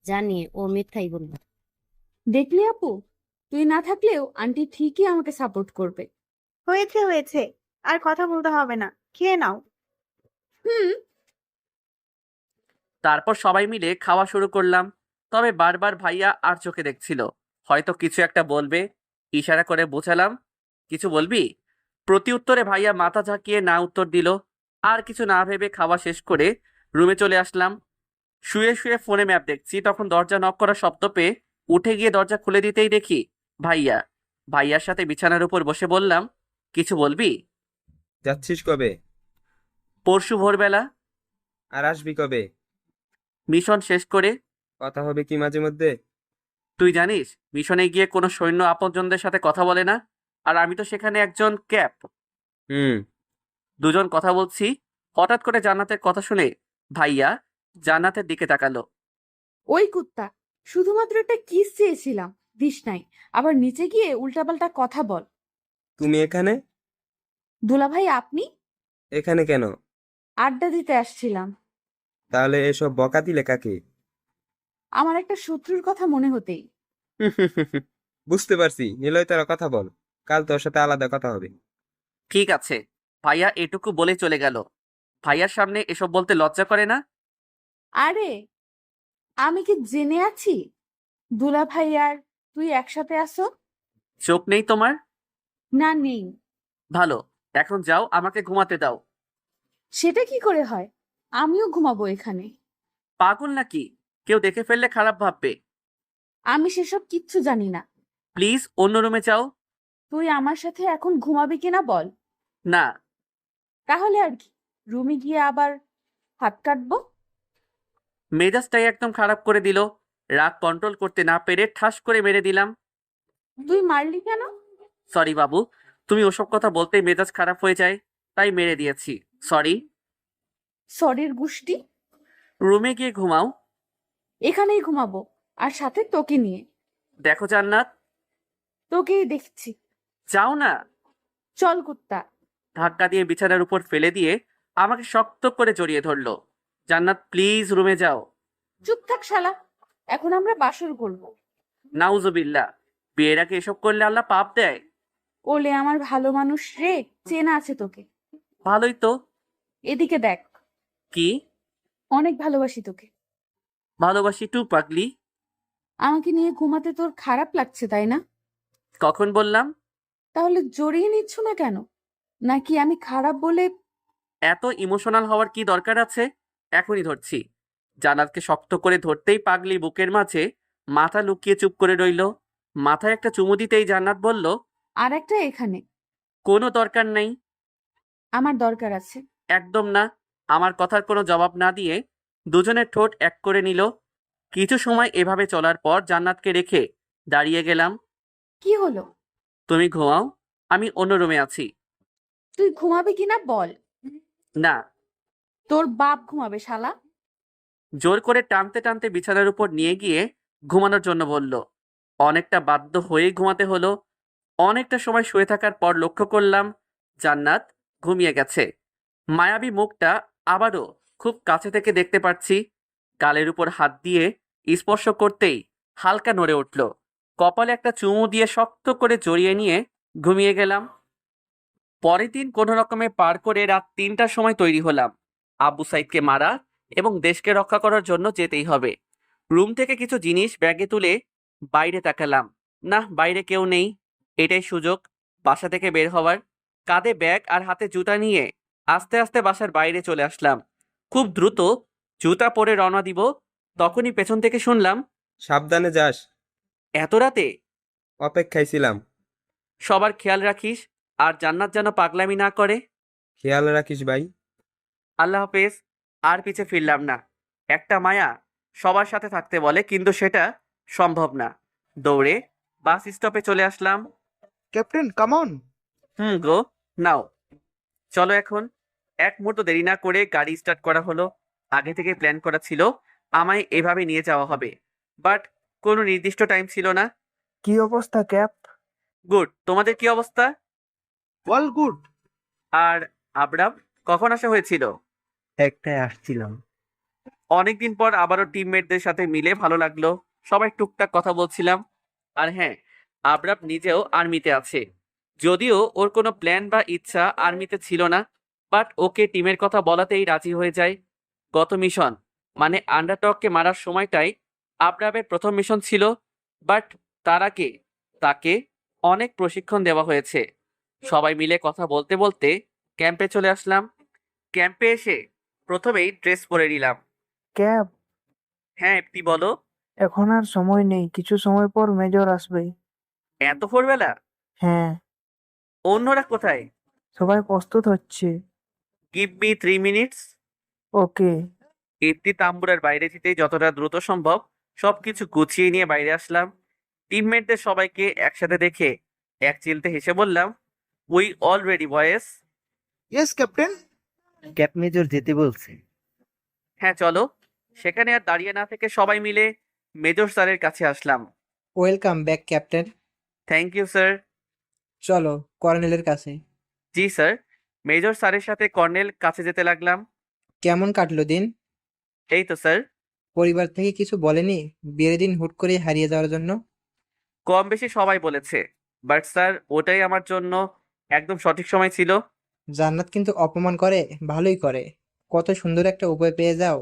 জানি ও মিথ্যাই বলবে। দেখলি আপু, তুই না থাকলেও আন্টি ঠিকই আমাকে সাপোর্ট করবে। হয়েছে হয়েছে, আর কথা বলতে হবে না, খেয়ে নাও। হুম। তারপর সবাই মিলে খাওয়া শুরু করলাম। তবে বারবার ভাইয়া আর চোখে দেখছিল, হয়তো কিছু একটা বলবে। ইশারা করে বোঝালাম, কিছু বলবি? প্রতি উত্তরে ভাইয়া মাথা ঝাঁকিয়ে না উত্তর দিল। আর কিছু না ভেবে খাওয়া শেষ করে রুমে চলে আসলাম। শুয়ে শুয়ে ফোনে ম্যাপ দেখছি, তখন দরজা নক করার শব্দ পেয়ে উঠে গিয়ে দরজা খুলে দিতেই দেখি ভাইয়া। ভাইয়ার সাথে বিছানার উপর বসে বললাম, কিছু বলবি? যাচ্ছিস কবে? পরশু ভোরবেলা। আর আসবি কবে? মিশন শেষ করে। কথা হবে কি মাঝে মধ্যে? তুই জানিস মিশনে গিয়ে কোনো সৈন্য আপনজনদের সাথে কথা বলে না। আর আমি তো সেখানে একজন ক্যাপ। হুম। দুজন কথা বলছি, হঠাৎ করে জান্নাতের কথা শুনে ভাইয়া জান্নাতের দিকে তাকালো। ওই কুত্তা, শুধুমাত্র একটা কিস চেয়েছিলাম, দিস নাই। আবার নিচে গিয়ে উল্টাপাল্টা কথা বল। তুমি এখানে? দুলাভাই আপনি? এখানে কেন? আড্ডা দিতে আসছিলাম। তাহলে এসব বকা দিলে কাকে? আমার একটা শত্রুর কথা মনে হতেই। বুঝতে পারছি, নিলয় তারা কথা বল, কাল তোর সাথে আলাদা কথা হবে। ঠিক আছে। ভাইয়া এটুকু বলে চলে গেল। ভাইয়ার সামনে এসব বলতে লজ্জা করে না? আরে, আমি কি জেনে আছি দুলাভাই আর তুই একসাথে আসো? চোখ নেই তোমার? না, নেই। ভালো, এখন যাও, আমাকে ঘুমাতে দাও। সেটা কি করে হয়? আমিও ঘুমাবো এখানে। পাগল নাকি? কেউ দেখে ফেললে খারাপ ভাববে। আমি সেসব কিচ্ছু জানি না। প্লিজ অন্য রুমে যাও। তুই আমার সাথে এখন ঘুমাবি কিনা বল। না। তাহলে আর কি, রুমে গিয়ে আবার হাত কাটবো? মেজাজটাই একদম খারাপ করে দিল। রাগ কন্ট্রোল করতে না পেরে ঠাস করে মেরে দিলাম। তুই মারলি কেন? সরি বাবু, তুমি ওসব কথা বলতেই মেজাজ খারাপ হয়ে যায়, তাই মেরে দিয়েছি। সরি। সরির গুষ্টি। রুমে গিয়ে ঘুমাও। এখানেই ঘুমাবো, আর সাথে তোকে নিয়ে। দেখো জান্নাত। তোকেই দেখছি। যাও না। চল কুত্তা। ধাক্কা দিয়ে বিছানার উপর ফেলে দিয়ে আমাকে শক্ত করে জড়িয়ে ধরলো। জান্নাত প্লিজ রুমে যাও। চুপ থাক শালা, এখন আমরা বাসর করবো। নাউজুবিল্লাহ, বিয়ের আগে এসব করলে আল্লাহ পাপ দেয়। ওলে আমার ভালো মানুষ রে, চেনা আছে তোকে। ভালোই তো। এদিকে দেখ। কি? অনেক ভালোবাসি তোকে। ভালোবাসি টু পাগলি। আমাকে নিয়ে ঘুমাতে তোর খারাপ লাগছে তাই না? কখন বললাম? তাহলে জড়িয়ে নিচ্ছ না কেন? নাকি আমি খারাপ বলে? এত ইমোশনাল হওয়ার কি দরকার আছে? এখনই ধরছি। জান্নাতকে শক্ত করে ধরতেই পাগলি বুকের মাঝে মাথা লুকিয়ে চুপ করে রইল। মাথায় একটা চুমু দিতেই জান্নাত বলল, আর একটা এখানে। কোনো দরকার নেই। আমার দরকার আছে। একদম না। আমার কথার কোনো জবাব না দিয়ে দুজনের ঠোঁট এক করে নিল। কিছু সময় এভাবে চলার পর জান্নাতকে রেখে দাঁড়িয়ে গেলাম। কি হলো? তুমি ঘুমাও, আমি অন্য রুমে আছি। তুই ঘুমাবি কিনা বল। না। তোর বাপ ঘুমাবে শালা। জোর করে টানতে টানতে বিছানার উপর নিয়ে গিয়ে ঘুমানোর জন্য বলল। অনেকটা বাধ্য হয়েই ঘুমাতে হলো। অনেকটা সময় শুয়ে থাকার পর লক্ষ্য করলাম জান্নাত ঘুমিয়ে গেছে। মায়াবী মুখটা আবারও খুব কাছে থেকে দেখতে পাচ্ছি। গালের উপর হাত দিয়ে স্পর্শ করতেই হালকা নড়ে উঠল। কপালে একটা চুমু দিয়ে শক্ত করে জড়িয়ে নিয়ে ঘুমিয়ে গেলাম। পরের দিন কোনো রকমে পার করে রাত ৩টার সময় তৈরি হলাম। আব্বু সাইদকে মারা এবং দেশকে রক্ষা করার জন্য যেতেই হবে। রুম থেকে কিছু জিনিস ব্যাগে তুলে বাইরে তাকালাম। না, বাইরে কেউ নেই। এটাই সুযোগ বাসা থেকে বের হওয়ার। কাঁধে ব্যাগ আর হাতে জুতা নিয়ে আস্তে আস্তে বাসার বাইরে চলে আসলাম। খুব দ্রুত জুতা পরে রওনা দিব, তখনই পেছন থেকে শুনলাম, সাবধানে যাস। এত রাতে? অপেক্ষায় ছিলাম। সবার খেয়াল রাখিস। আর জান্নাত যেন পাগলামি না করে। খেয়াল রাখিস ভাই। আল্লাহ হাফেজ। আর পিছে ফিরলাম না। একটা মায়া সবার সাথে থাকতে বলে, কিন্তু সেটা সম্ভব না। দৌড়ে বাস স্টপে চলে আসলাম। Captain come on. গো, নাও চলো এখন। এক মুহূর্ত দেরি না করে গাড়ি স্টার্ট করা হলো। আগে থেকে প্ল্যান করা ছিল আমায় এভাবে নিয়ে যাওয়া হবে, বাট কোনো নির্দিষ্ট টাইম ছিল না। কি অবস্থা ক্যাপ? গুড, তোমাদের কি অবস্থা? All good. আর আবরাম কখন আসা হয়েছিল? একটাই আসছিলাম। অনেকদিন পর আবারও টিমমেটদের সাথে মিলে ভালো লাগলো। সবাই টুকটাক কথা বলছিলাম। আর হ্যাঁ, আবরাম নিজেও আর্মিতে আছে। যদিও ওর কোনো প্ল্যান বা ইচ্ছা আর্মিতে ছিল না, বাট ওকে টিমের কথা বলাতেই রাজি হয়ে যায়। গত মিশন মানে আন্ডারটককে মারার সময়টাই আবরামের প্রথম মিশন ছিল, বাট তার আগে তাকে অনেক প্রশিক্ষণ দেওয়া হয়েছে। সবাই মিলে কথা বলতে বলতে ক্যাম্পে চলে আসলাম। ক্যাম্পে এসে প্রথমেই ড্রেস পরে নিলাম। ক্যাব, হ্যাঁ, কি বলো? এখন আর সময় নেই, কিছু সময় পর মেজর আসবে। এত ভোরবেলা? হ্যাঁ, অন্যরা কোথায়? সবাই প্রস্তুত হচ্ছে। Give me 3 minutes. Okay. Ifti তাম্বুরার বাইরে যেতেই যতটা দ্রুত সম্ভব সবকিছু গুছিয়ে নিয়ে বাইরে আসলাম। টিমমেটদের সবাইকে একসাথে দেখে এক চিলতে হেসে বললাম, উই অল রেডি বয়েস। Yes captain. ক্যাপ মেজর যেতে বলছে। হ্যাঁ চলো। সেখানে আর দাঁড়িয়ে না থেকে সবাই মিলে মেজর স্যারের কাছে আসলাম। Welcome back captain. Thank you sir. চলো কর্নেলের কাছে। জি স্যার। মেজর স্যারের সাথে কর্নেল কাছে যেতে লাগলাম। কেমন কাটলো দিন? এই তো স্যার। পরিবার থেকে কিছু বলেনি বিয়ের দিন হুট করে হারিয়ে যাওয়ার জন্য? কম বেশি সবাই বলেছে, বাট স্যার ওটাই আমার জন্য একদম সঠিক সময় ছিল। জান্নাত কিন্তু অপমান করে, ভালোই করে। কত সুন্দর একটা উপায় পেয়ে যাও।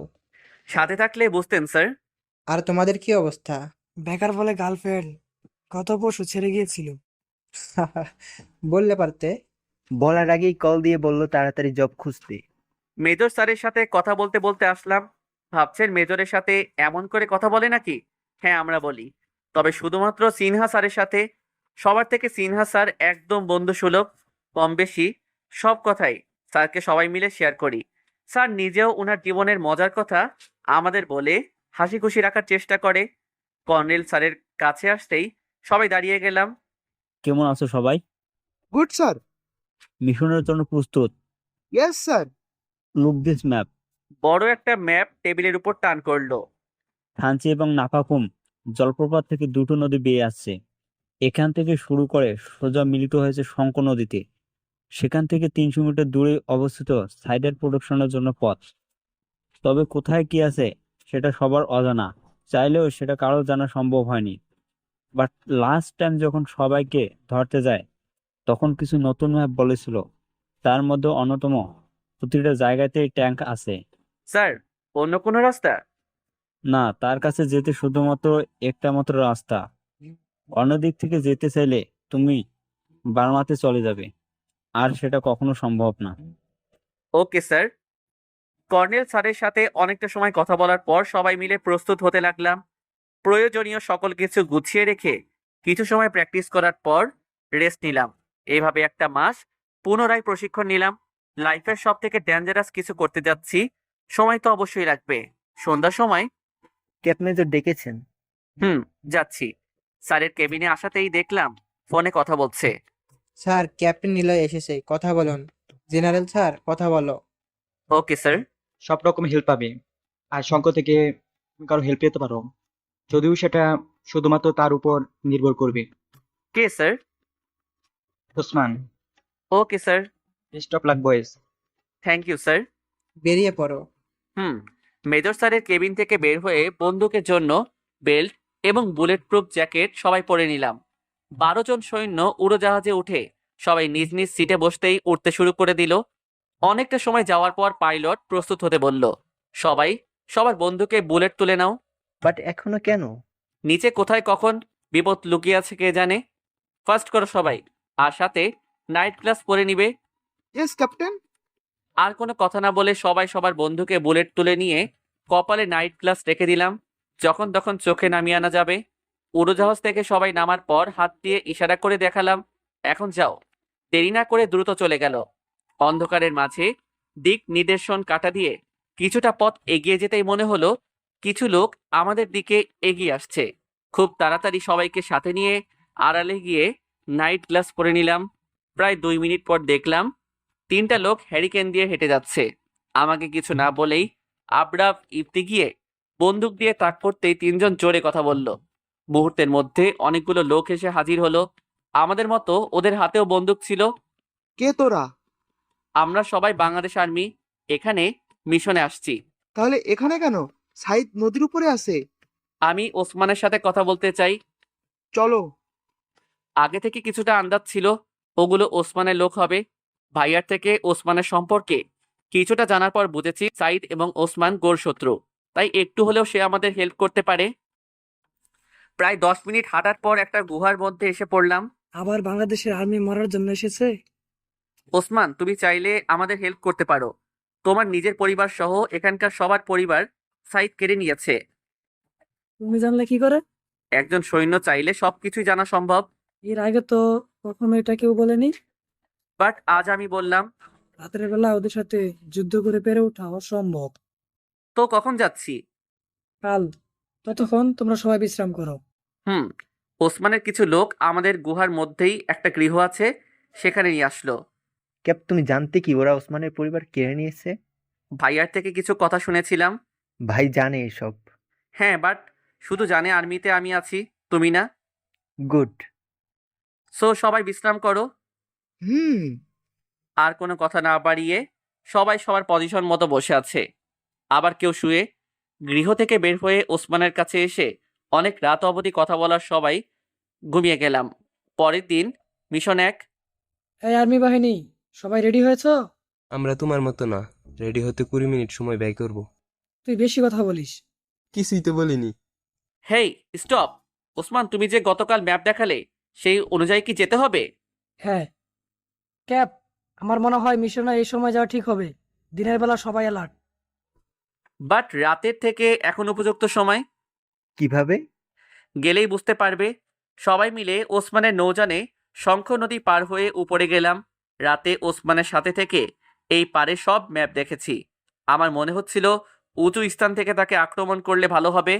সাথে থাকলে বুঝতেন স্যার। আর তোমাদের কি অবস্থা? বেকার বলে গার্লফ্রেন্ড গত পরশু ছেড়ে গিয়েছিল। বললে পারতে। বলার আগেই কল দিয়ে বললো তাড়াতাড়ি জব খুঁজতে। মেজর স্যারের সাথে কথা বলতে বলতে আসলাম। ভাবছেন মেজরের সাথে এমন করে কথা বলে নাকি? হ্যাঁ আমরা বলি, তবে শুধুমাত্র সিনহা স্যারের সাথে। সবার থেকে সিনহা স্যার একদম বন্ধুসুলভ। কম বেশি সব কথাই স্যারকে সবাই মিলে শেয়ার করি। স্যার নিজেও ওনার জীবনের মজার কথা আমাদের বলে হাসি খুশি রাখার চেষ্টা করে। কর্নেল স্যারের কাছে আসতেই সবাই দাঁড়িয়ে গেলাম। কেমন আছো সবাই? Good sir. মিশনের জন্য প্রস্তুত? Yes sir. Look this map. বড় একটা ম্যাপ টেবিলের উপর টান করলো। থানচি এবং নাফাকুম জলপ্রপাত থেকে দুটো নদী বেয়ে আসছে। এখান থেকে শুরু করে সোজা মিলিত হয়েছে শঙ্খ নদীতে। সেখান থেকে 300 মিটার দূরে অবস্থিত সাইডার প্রোডাকশনের জন্য পথ। তবে কোথায় কি আছে সেটা সবার অজানা, চাইলেও সেটা কারো জানা সম্ভব হয়নি। বাট লাস্ট টাইম যখন সবাইকে ধরতে যায় তখন কিছু নতুন ম্যাপ বলেছিল, তার মধ্যে অন্যতম প্রতিটা জায়গাতেই ট্যাঙ্ক আছে। স্যার, অন্য কোনো রাস্তা? না, তার কাছে যেতে শুধুমাত্র একটা মাত্র রাস্তা। অন্য দিক থেকে যেতে চাইলে তুমি বার্মাতে চলে যাবে, আর সেটা কখনো সম্ভব না। Okay sir. কর্নেল স্যারের সাথে অনেকটা সময় কথা বলার পর সবাই মিলে প্রস্তুত হতে লাগলাম। প্রয়োজনীয় সকল কিছু গুছিয়ে রেখে কিছু সময় প্র্যাকটিস করার পর রেস্ট নিলাম। এইভাবে একটা মাস পুনরায় প্রশিক্ষণ নিলাম। লাইফের সব থেকে ডেঞ্জারাস কিছু করতে যাচ্ছি, সময় তো অবশ্যই লাগবে। সন্ধ্যার সময় ক্যাপ মেজর ডেকেছেন। যাচ্ছি। স্যারের কেবিনে আসাতেই দেখলাম ফোনে কথা বলছে। স্যার, ক্যাপ্টেন নিলয় এসেছে, কথা বলুন। জেনারেল স্যার, কথা বলো। Okay sir. সব রকম হেল্প পাবে, আর শঙ্খ থেকে তুমি কারো হেল্প পেতে পারো, যদিও সেটা শুধুমাত্র তার উপর নির্ভর করবে। কে sir? Osman. Okay sir. Best of luck boys. Thank you sir. বেরিয়ে পড়ো। মেজর স্যারের কেবিন থেকে বের হয়ে বন্দুকের জন্য বেল্ট এবং বুলেট প্রুফ জ্যাকেট সবাই পরে নিলাম। 12 জন সৈন্য উড়োজাহাজে উঠে সবাই নিজ নিজ সিটে বসতেই উঠতে শুরু করে দিল। অনেকটা সময় যাওয়ার পর পাইলট প্রস্তুত হতে বলল। সবাই সবার বন্দুকে বুলেট তুলে নাও। বাট এখনো কেন? নিচে কোথায় কখন বিপদ লুকিয়ে আছে কে জানে। ফার্স্ট করো সবাই, আর সাথে নাইট ক্লাস পরে নিবে। Yes captain. আর কোনো কথা না বলে সবাই সবার বন্ধুকে বুলেট তুলে নিয়ে কপালে নাইট গ্লাস রেখে দিলাম, যখন তখন চোখে নামিয়ে আনা যাবে। উড়োজাহাজ থেকে সবাই নামার পর হাত দিয়ে ইশারা করে দেখালাম, এখন যাও। দেরি না করে দ্রুত চলে গেল। অন্ধকারের মাঝে দিক নির্দেশন কাটা দিয়ে কিছুটা পথ এগিয়ে যেতেই মনে হলো কিছু লোক আমাদের দিকে এগিয়ে আসছে। খুব তাড়াতাড়ি সবাইকে সাথে নিয়ে আড়ালে গিয়ে নাইট গ্লাস পরে নিলাম। প্রায় 2 মিনিট পর দেখলাম 3টা লোক হ্যারিকেন দিয়ে হেঁটে যাচ্ছে। আমাকে কিছু না বলেই আবরাব ইফতি গিয়ে বন্দুক দিয়ে তাক করতেই 3জন জোরে কথা বলল। মুহূর্তের মধ্যে অনেকগুলো লোক এসে হাজির হলো। আমাদের মতো ওদের হাতেও বন্দুক ছিল। কে তোরা? আমরা সবাই বাংলাদেশ আর্মি, এখানে মিশনে আসছি। তাহলে এখানে কেন? সাইদ নদীর উপরে আছে। আমি ওসমানের সাথে কথা বলতে চাই। চলো। আগে থেকে কিছুটা আন্দাজ ছিল ওগুলো ওসমানের লোক হবে। ভাইয়ার থেকে ওসমানের সম্পর্কে কিছুটা জানার পর বুঝেছি সাইদ এবং ওসমান গোর শত্রু, তাই একটু হলেও সে আমাদের হেল্প করতে পারে। প্রায় 10 মিনিট হাঁটার পর একটা গুহার মধ্যে এসে পড়লাম। আবার বাংলাদেশের আর্মি মরার জন্য এসেছে? ওসমান, তুমি চাইলে আমাদের হেল্প করতে পারো। তোমার নিজের পরিবার সহ এখানকার সবার পরিবার সাইদ কেড়ে নিয়েছে। তুমি জানলে কি করে? একজন সৈন্য চাইলে সবকিছুই জানা সম্ভব। এর আগে তো কখনো এটা কেউ বলেনি। বাট আজ আমি বললাম। রাতের বেলা ওদের সাথে যুদ্ধ করে পেরে ওঠা অসম্ভব। তো কখন যাচ্ছি? কাল। ততক্ষণ তোমরা সবাই বিশ্রাম করো। ওসমানের কিছু লোক আমাদের গুহার মধ্যেই একটা গৃহ আছে, সেখানে নিয়ে আসলো। ক্যাপ, তুমি জানতে কি ওরা ওসমানের পরিবার কেড়ে নিয়েছে? ভাইয়ার থেকে কিছু কথা শুনেছিলাম। ভাই জানে এসব? হ্যাঁ, বাট শুধু জানে আর্মিতে আমি আছি, তুমি না। গুড। সো সবাই বিশ্রাম করো। আর কোনো কথা না বাড়িয়ে সবাই সবার পজিশন মতো বসে আছে। আবার কেউ শুয়ে। গৃহ থেকে বের হয়ে ওসমানের কাছে এসে অনেক রাত অবধি কথা বলার সবাই ঘুমিয়ে গেলাম। পরের দিন মিশন 1। এই আর্মি বাহিনী, সবাই রেডি হয়েছো? আমরা তোমার মতো না, রেডি হতে 20 মিনিট সময় ব্যয় করব। তুই বেশি কথা বলিস। কিছুই তো বলিনি। হেই স্টপ! ওসমান, তুমি যে গতকাল ম্যাপ দেখালে সেই অনুযায়ী কি যেতে হবে? হ্যাঁ ক্যাপ, আমার মনে হয় মিশনে এই সময় যাওয়া ঠিক হবে। দিনের বেলা সবাই অ্যালার্ট। বাট রাতের থেকে এখন উপযুক্ত সময়। কিভাবে? গেলেই বুঝতে পারবে। সবাই মিলে ওসমানের নৌযানে শঙ্খ নদী পার হয়ে উপরে গেলাম। রাতে ওসমানের সাথে থেকে এই পারে সব ম্যাপ দেখেছি। আমার মনে হচ্ছিল উঁচু স্থান থেকে তাকে আক্রমণ করলে ভালো হবে।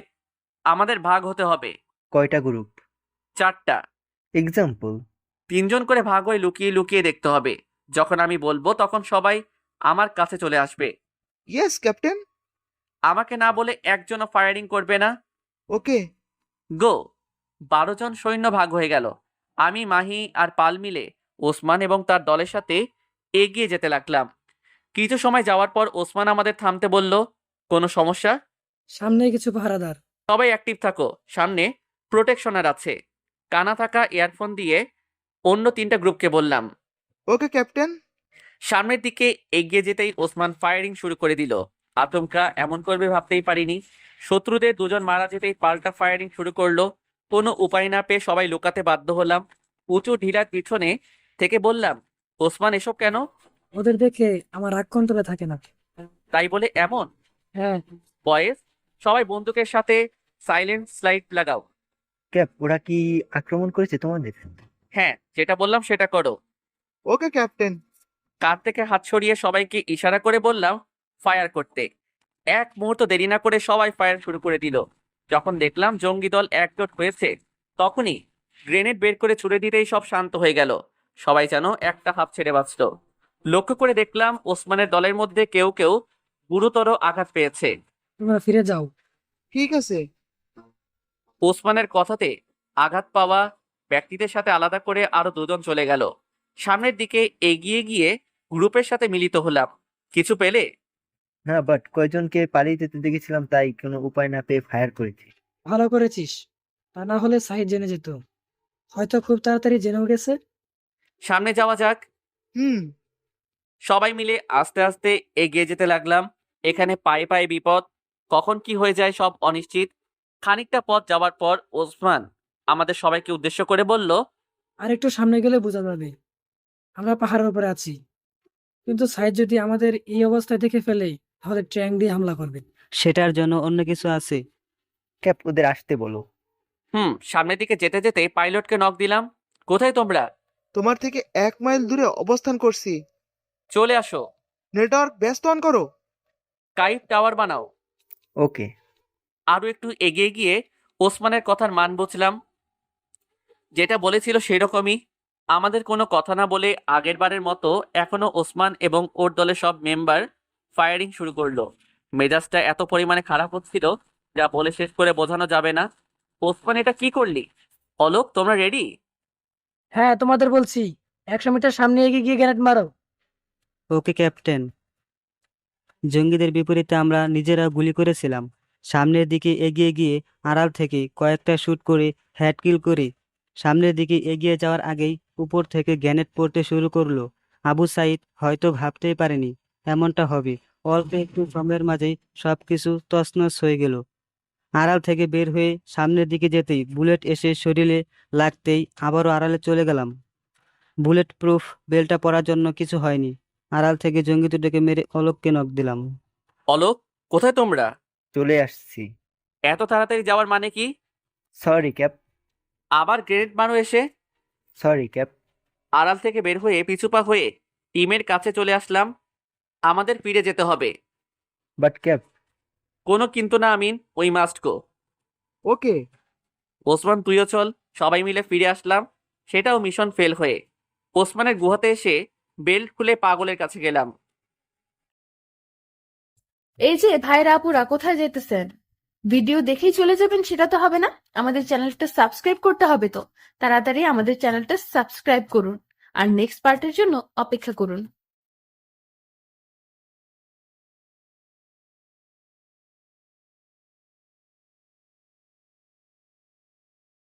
আমাদের ভাগ হতে হবে। কয়টা গ্রুপ? 4টা। এক্সাম্পল? 3জন করে ভাগ হয়ে লুকিয়ে লুকিয়ে দেখতে হবে। যখন আমি বলবো তখন সবাই আমার কাছে চলে আসবে। Yes captain. আমাকে না বলে একজনও ফায়ারিং করবে না। ওকে। গো। 12 জন সৈন্য ভাগ হয়ে গেল। আমি, মাহি আর পাল মিলে ওসমান এবং তার দলের সাথে এগিয়ে যেতে লাগলাম। কিছু সময় যাওয়ার পর ওসমান আমাদের থামতে বলল। কোনো সমস্যা? সামনে কিছু পাহারাদার। সবাই অ্যাক্টিভ থাকো, সামনে প্রোটেকশনার আছে। কানা থাকা ইয়ারফোন দিয়ে অন্য 3টা গ্রুপকে বললাম। ওকে ক্যাপ্টেন। সামনের দিকে এগিয়ে যেতেই ওসমান ফায়ারিং শুরু করে দিল। আতঙ্কা এমন করবে ভাবতেই পারিনি। শত্রুদের 2জন মারা যেতেই পাল্টা ফায়ারিং শুরু করলো। কোনো উপায় না পেয়ে সবাই লুকাতে বাধ্য হলাম। উঁচু ঢিলার পিছনে থেকে বললাম, ওসমান এসব কেন? ওদের দেখে আমার রাগ কন্ট্রোলে থাকে না। তাই বলে এমন? হ্যাঁ। বয়েস, সবাই বন্দুকের সাথে সাইলেন্ট স্লাইড লাগাও। ক্যাপ, ওরা কি আক্রমণ করেছে তোমাদের? হ্যাঁ, যেটা বললাম সেটা করো। ওকে ক্যাপ্টেন। কাঁধ থেকে হাত সরিয়ে সবাইকে ইশারা করে বললাম ফায়ার করতে। এক মুহূর্ত দেরি না করে সবাই ফায়ার শুরু করে দিল। যখন দেখলাম জঙ্গি দল একজোট হয়েছে, তখনই গ্রেনেড বের করে ছুড়ে দিতেই সব শান্ত হয়ে গেল। সবাই যেন একটা হাফ ছেড়ে বাঁচল। লক্ষ্য করে দেখলাম ওসমানের দলের মধ্যে কেউ কেউ গুরুতর আঘাত পেয়েছে। তোমরা ফিরে যাও। ঠিক আছে। ওসমানের কথাতে আঘাত পাওয়া ব্যক্তিদের সাথে আলাদা করে আরো 2জন চলে গেল। সামনের দিকে এগিয়ে গিয়ে গ্রুপের সাথে মিলিত হলাম। কিছু পেলে? না, বাট কয়জনকে পালিয়ে যেতে দেখেছিলাম, তাই কোনো উপায় না পেয়ে ফায়ার করেছি। ভালো করেছিস, তা না হলে সাহিদ জেনে যেত। হয়তো খুব তাড়াতাড়ি জেনেও গেছে। সামনে যাওয়া যাক। সবাই মিলে আস্তে আস্তে এগিয়ে যেতে লাগলাম। এখানে পায়ে পায়ে বিপদ, কখন কি হয়ে যায় সব অনিশ্চিত। খানিকটা পথ যাওয়ার পর ওসমান আমাদের সবাইকে উদ্দেশ্য করে বলল, আর একটু সামনে গেলে বোঝা যাবে আমরা পাহাড়ের উপরে আছি। কিন্তু সাইদ যদি আমাদের এই অবস্থায় দেখে ফেলে, তাহলে ট্যাঙ্ক দিয়ে হামলা করবে। সেটার জন্য অন্য কিছু আছে। ক্যাপ, ওদের আসতে বলো। সামনের দিকে যেতে যেতে পাইলটকে নক দিলাম। কোথায় তোমরা? তোমার থেকে 1 মাইল দূরে অবস্থান করছি। চলে আসো। নেটওয়ার্ক ব্যস্ত অন করো। স্কাইপ টাওয়ার বানাও। ওকে। আরো একটু এগিয়ে গিয়ে ওসমানের কথার মান বুঝলাম। যেটা বলেছিল সেরকমই। আমাদের কোনো কথা না বলে আগেরবারের মতো এখনো ওসমান এবং ওর দলের সব মেম্বার ফায়ারিং শুরু করলো। মেজাজটা এত পরিমাণে খারাপ হচ্ছিল যা বলে শেষ করে বোঝানো যাবে না। ওসমান, এটা কি করলি? অলোক, তোমরা রেডি? হ্যাঁ, তোমাদের বলছি 100 মিটার সামনে এগিয়ে গিয়ে গ্রেনেড মারো। ওকে ক্যাপ্টেন। জঙ্গিদের বিপরীতে আমরা নিজেরা গুলি করেছিলাম। সামনের দিকে এগিয়ে গিয়ে আড়াল থেকে কয়েকটা শুট করে হেড কিল করি। সামনের দিকে এগিয়ে যাওয়ার আগেই উপর থেকে গ্রেনেড পড়তে শুরু করলো। আবু সাইদ হয়তো ভাবতেই পারেনি এমনটা হবে। অল্প একটু সময়ের মাঝেই সবকিছু তছনছ হয়ে গেল। আড়াল থেকে বের হয়ে সামনের দিকে যেতেই বুলেট এসে শরীরে লাগতেই আবারও আড়ালে চলে গেলাম। বুলেট প্রুফ বেলটা পরার জন্য কিছু হয়নি। আড়াল থেকে জঙ্গি দুটোকে মেরে অলোককে নক দিলাম। অলোক, কোথায় তোমরা? চলে আসছি। এত তাড়াতাড়ি যাওয়ার মানে কি? Sorry cap. আবার গ্রেনেড মারো এসে। Sorry cap. আড়াল থেকে বের হয়ে পিছুপা হয়ে টিমের কাছে চলে আসলাম। আমাদের ফিরে যেতে হবে। But cap. কোনো কিন্তু না আমিন, ওই মাস্ট গো। ওকে। ওসমান, তুইও চল। সবাই মিলে ফিরে আসলাম, সেটাও মিশন ফেল হয়ে। ওসমানের গুহাতে এসে বেল্ট খুলে পাগলের কাছে গেলাম। এই যে ভাইরা আপুরা, কোথায় যেতেছেন? ভিডিও দেখেই চলে যাবেন সেটা তো হবে না, আমাদের চ্যানেলটা সাবস্ক্রাইব করতে হবে। তো তাড়াতাড়ি আমাদের চ্যানেলটা সাবস্ক্রাইব করুন আর নেক্সট পার্টের জন্য অপেক্ষা করুন।